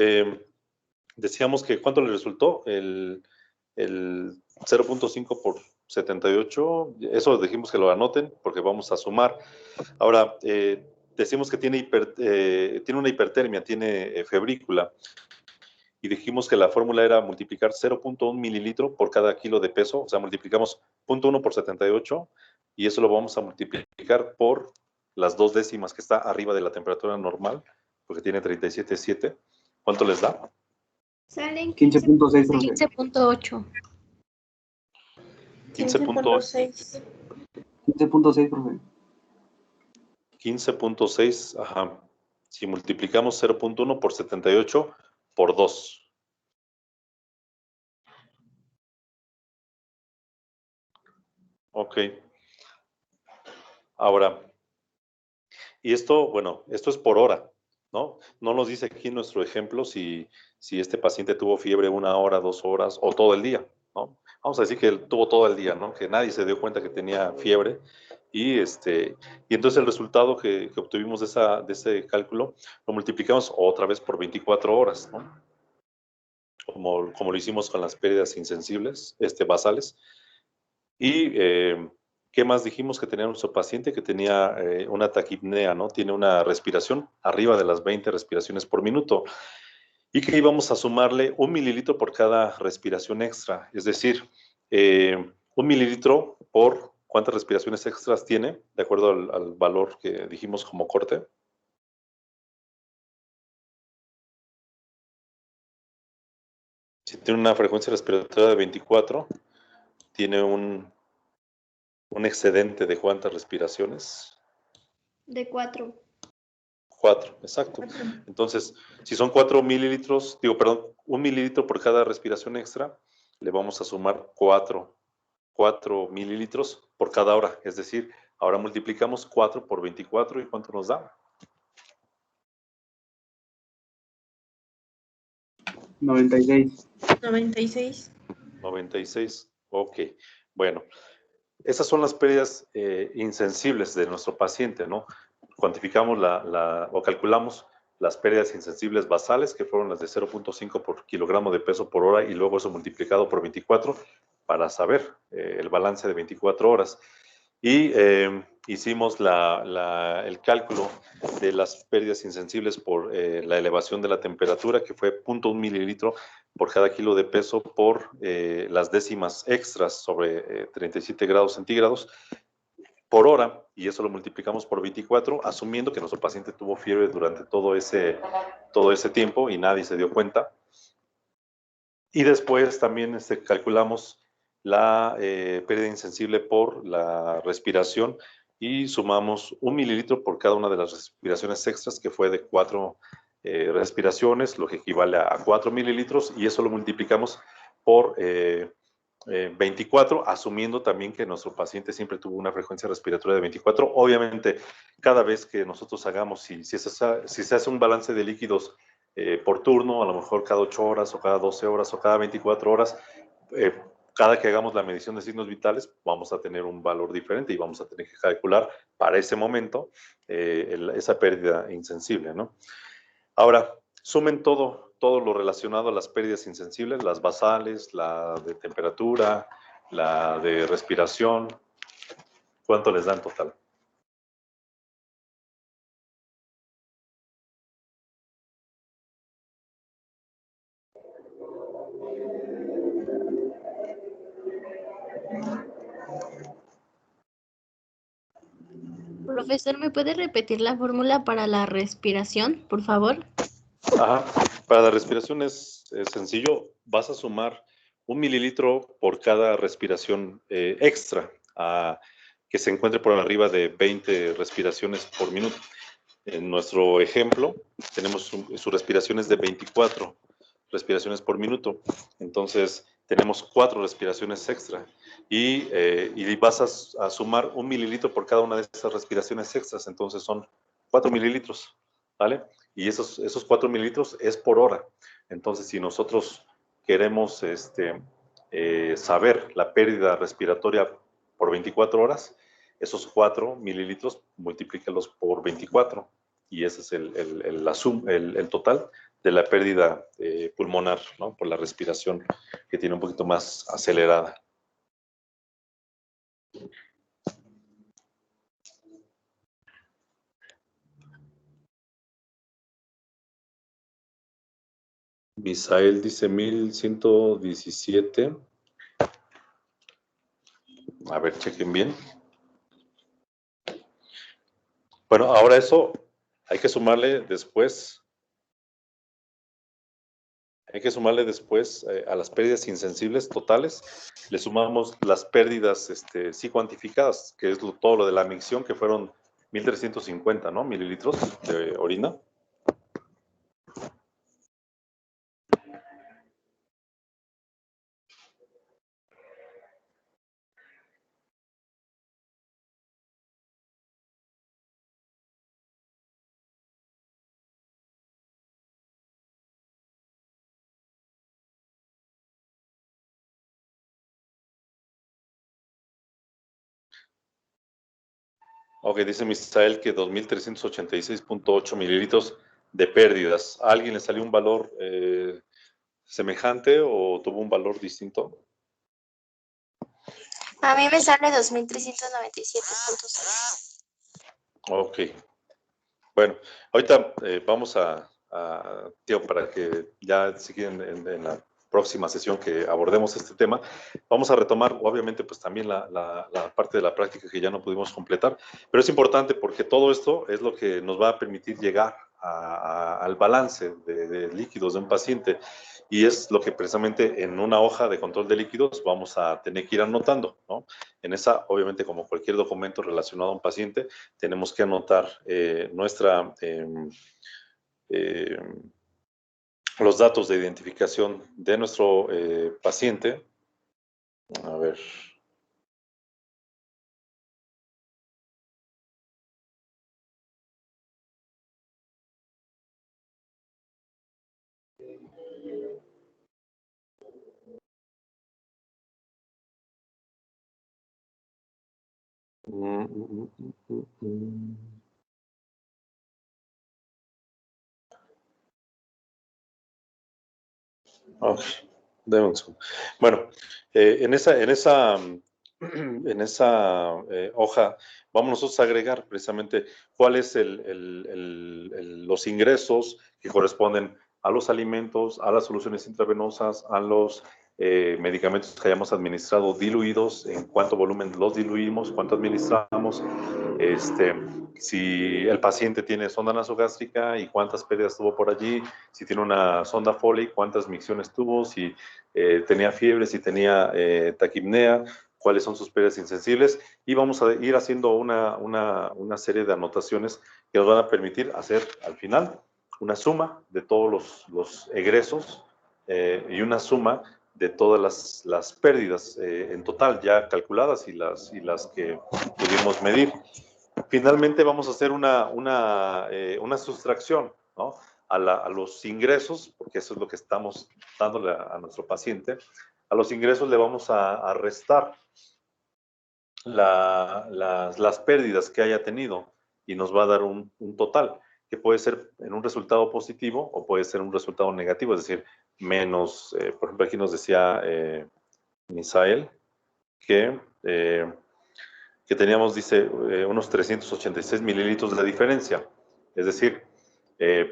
decíamos que ¿cuánto le resultó? El 0.5 por 78, eso dijimos que lo anoten porque vamos a sumar. Ahora, decimos que tiene una hipertermia, tiene febrícula, y dijimos que la fórmula era multiplicar 0.1 mililitro por cada kilo de peso, o sea, multiplicamos 0.1 por 78, y eso lo vamos a multiplicar por las 2 décimas que está arriba de la temperatura normal, porque tiene 37.7. ¿Cuánto les da? Salen 15.6, profe. 15.8. 15.6. 15.6, profe. 15.6, ajá. Si multiplicamos 0.1 por 78 por 2. Ok. Ahora, y esto, bueno, esto es por hora, ¿no? No nos dice aquí en nuestro ejemplo si este paciente tuvo fiebre 1 hora, 2 horas o todo el día, ¿no? Vamos a decir que tuvo todo el día, ¿no? Que nadie se dio cuenta que tenía fiebre. Y entonces el resultado que obtuvimos de ese cálculo lo multiplicamos otra vez por 24 horas, ¿no? Como lo hicimos con las pérdidas insensibles, basales. Y ¿qué más dijimos que tenía nuestro paciente? Que tenía una taquipnea, ¿no? Tiene una respiración arriba de las 20 respiraciones por minuto. Y que íbamos a sumarle 1 mililitro por cada respiración extra. Es decir, 1 mililitro por ¿cuántas respiraciones extras tiene? De acuerdo al valor que dijimos como corte. Si tiene una frecuencia respiratoria de 24, tiene un excedente de ¿cuántas respiraciones? de 4. 4, exacto. Entonces, si son 4 mililitros, 1 mililitro por cada respiración extra, le vamos a sumar 4 mililitros por cada hora. Es decir, ahora multiplicamos 4 por 24 y ¿cuánto nos da? 96. 96. 96. Ok. Bueno, esas son las pérdidas insensibles de nuestro paciente, ¿no? Cuantificamos o calculamos las pérdidas insensibles basales, que fueron las de 0.5 por kilogramo de peso por hora, y luego eso multiplicado por 24 para saber el balance de 24 horas. Y hicimos el cálculo de las pérdidas insensibles por la elevación de la temperatura, que fue 0.1 mililitro por cada kilo de peso por las décimas extras sobre 37 grados centígrados por hora, y eso lo multiplicamos por 24, asumiendo que nuestro paciente tuvo fiebre durante todo ese tiempo y nadie se dio cuenta. Y después también calculamos la pérdida insensible por la respiración y sumamos 1 mililitro por cada una de las respiraciones extras, que fue de 4 respiraciones, lo que equivale a 4 mililitros, y eso lo multiplicamos por 24, asumiendo también que nuestro paciente siempre tuvo una frecuencia respiratoria de 24. Obviamente, cada vez que nosotros hagamos, si se hace un balance de líquidos por turno, a lo mejor cada 8 horas o cada 12 horas o cada 24 horas, cada que hagamos la medición de signos vitales, vamos a tener un valor diferente y vamos a tener que calcular para ese momento esa pérdida insensible, ¿no? Ahora, sumen todo todo lo relacionado a las pérdidas insensibles, las basales, la de temperatura, la de respiración. ¿Cuánto les da en total? Profesor, ¿me puede repetir la fórmula para la respiración, por favor? Ajá. Para la respiración es sencillo. Vas a sumar 1 mililitro por cada respiración extra que se encuentre por arriba de 20 respiraciones por minuto. En nuestro ejemplo, tenemos su respiración es de 24 respiraciones por minuto. Entonces, tenemos 4 respiraciones extra. Y vas a sumar 1 mililitro por cada una de esas respiraciones extras. Entonces, son 4 mililitros. ¿Vale? Y esos 4 mililitros es por hora. Entonces, si nosotros queremos saber la pérdida respiratoria por 24 horas, esos 4 mililitros, multiplícalos por 24. Y ese es el total de la pérdida pulmonar, ¿no? Por la respiración que tiene un poquito más acelerada. Misael dice 1117. A ver, chequen bien. Bueno, ahora eso hay que sumarle después. A las pérdidas insensibles totales, le sumamos las pérdidas sí cuantificadas, que es todo lo de la micción, que fueron 1350, ¿no? Mililitros de orina. Ok, dice Misael que 2.386.8 mililitros de pérdidas. ¿A alguien le salió un valor semejante o tuvo un valor distinto? A mí me sale 2.397.6. Ok. Bueno, ahorita vamos para que ya siguen en la próxima sesión que abordemos este tema, vamos a retomar, obviamente, pues también la parte de la práctica que ya no pudimos completar, pero es importante porque todo esto es lo que nos va a permitir llegar al balance de líquidos de un paciente y es lo que precisamente en una hoja de control de líquidos vamos a tener que ir anotando, ¿no? En esa, obviamente, como cualquier documento relacionado a un paciente, tenemos que anotar los datos de identificación de nuestro paciente. A ver. Ok, deme un segundo. Bueno, en esa hoja vamos nosotros a agregar precisamente cuáles los ingresos que corresponden a los alimentos, a las soluciones intravenosas, a los medicamentos que hayamos administrado diluidos, en cuánto volumen los diluimos, cuánto administramos, si el paciente tiene sonda nasogástrica y cuántas pérdidas tuvo por allí, si tiene una sonda Foley, cuántas micciones tuvo, si tenía fiebre, si tenía taquipnea, cuáles son sus pérdidas insensibles, y vamos a ir haciendo una serie de anotaciones que nos van a permitir hacer al final una suma de todos los egresos y una suma de todas las pérdidas en total ya calculadas y las que pudimos medir. Finalmente vamos a hacer una sustracción, ¿no? A los ingresos, porque eso es lo que estamos dándole a nuestro paciente. A los ingresos le vamos a restar las pérdidas que haya tenido y nos va a dar un total, que puede ser en un resultado positivo o puede ser un resultado negativo, es decir, menos, por ejemplo, aquí nos decía Misael que teníamos, dice, unos 386 mililitros de diferencia. Es decir,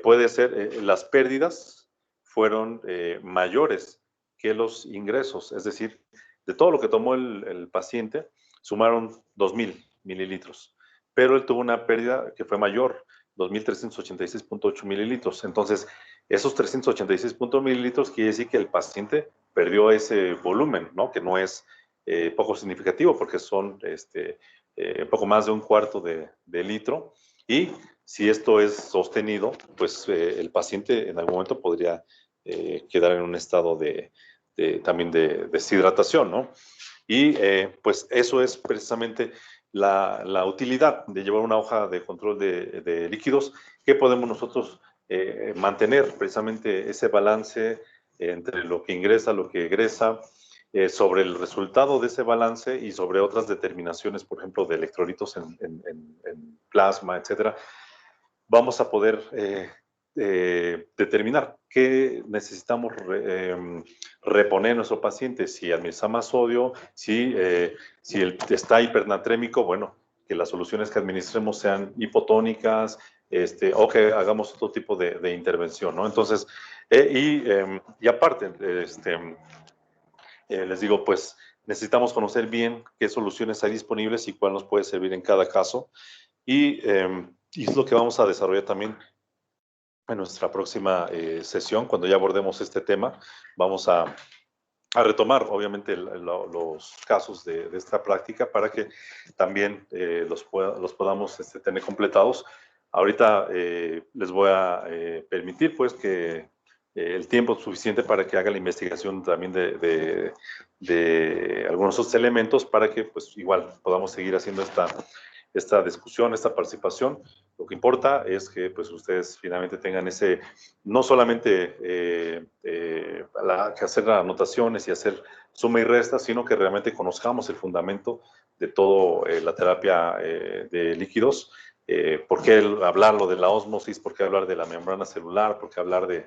puede ser, las pérdidas fueron mayores que los ingresos. Es decir, de todo lo que tomó el paciente, sumaron 2.000 mililitros. Pero él tuvo una pérdida que fue mayor, 2.386.8 mililitros. Entonces, esos 386.8 mililitros quiere decir que el paciente perdió ese volumen, ¿no? Que no es poco significativo porque son poco más de un cuarto de litro. Y si esto es sostenido, pues el paciente en algún momento podría quedar en un estado también de deshidratación, ¿no? Y pues eso es precisamente la utilidad de llevar una hoja de control de líquidos, que podemos nosotros mantener precisamente ese balance entre lo que ingresa, lo que egresa, sobre el resultado de ese balance y sobre otras determinaciones, por ejemplo, de electrolitos en plasma, etcétera. Vamos a poder determinar qué necesitamos reponer en nuestro paciente, si administra más sodio, si él está hipernatrémico, bueno, que las soluciones que administremos sean hipotónicas, o que hagamos otro tipo de intervención, ¿no? Entonces, y aparte, les digo, pues necesitamos conocer bien qué soluciones hay disponibles y cuál nos puede servir en cada caso. Y es lo que vamos a desarrollar también en nuestra próxima sesión, cuando ya abordemos este tema. Vamos a retomar, obviamente, los casos de esta práctica para que también los podamos tener completados. Ahorita les voy a permitir, pues, que el tiempo suficiente para que haga la investigación también de algunos otros elementos para que, pues, igual podamos seguir haciendo esta discusión, esta participación. Lo que importa es que pues ustedes finalmente tengan no solamente que hacer anotaciones y hacer suma y resta, sino que realmente conozcamos el fundamento de toda la terapia de líquidos. ¿Por qué hablarlo de la ósmosis? ¿Por qué hablar de la membrana celular? ¿Por qué hablar de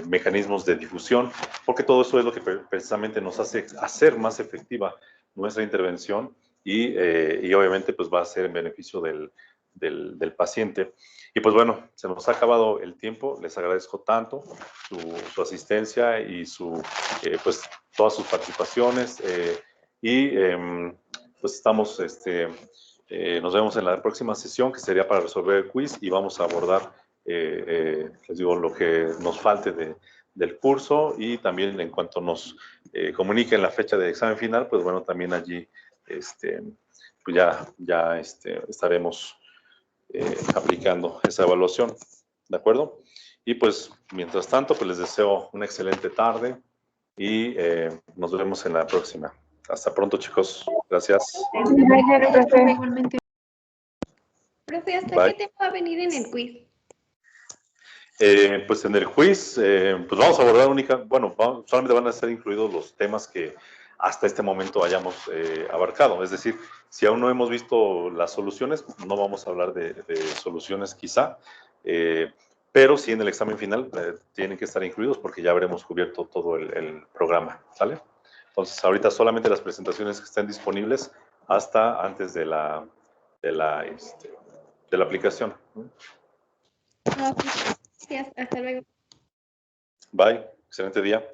mecanismos de difusión? Porque todo eso es lo que precisamente nos hace hacer más efectiva nuestra intervención. Y obviamente pues va a ser en beneficio del paciente. Y pues bueno, se nos ha acabado el tiempo. Les agradezco tanto su asistencia y pues todas sus participaciones. Pues estamos, nos vemos en la próxima sesión, que sería para resolver el quiz, y vamos a abordar, les digo, lo que nos falte del curso, y también en cuanto nos comuniquen la fecha de examen final, pues bueno, también allí pues ya estaremos aplicando esa evaluación, ¿de acuerdo? Y pues, mientras tanto, pues les deseo una excelente tarde y nos vemos en la próxima. Hasta pronto, chicos. Gracias. Profe, ¿hasta qué tema va a venir en el quiz? Pues en el quiz, pues vamos a abordar solamente van a ser incluidos los temas que hasta este momento hayamos abarcado. Es decir, si aún no hemos visto las soluciones, no vamos a hablar de soluciones quizá, pero sí en el examen final tienen que estar incluidos porque ya habremos cubierto todo el programa, ¿sale? Entonces, ahorita solamente las presentaciones que estén disponibles hasta antes de la aplicación. Gracias, hasta luego. Bye, excelente día.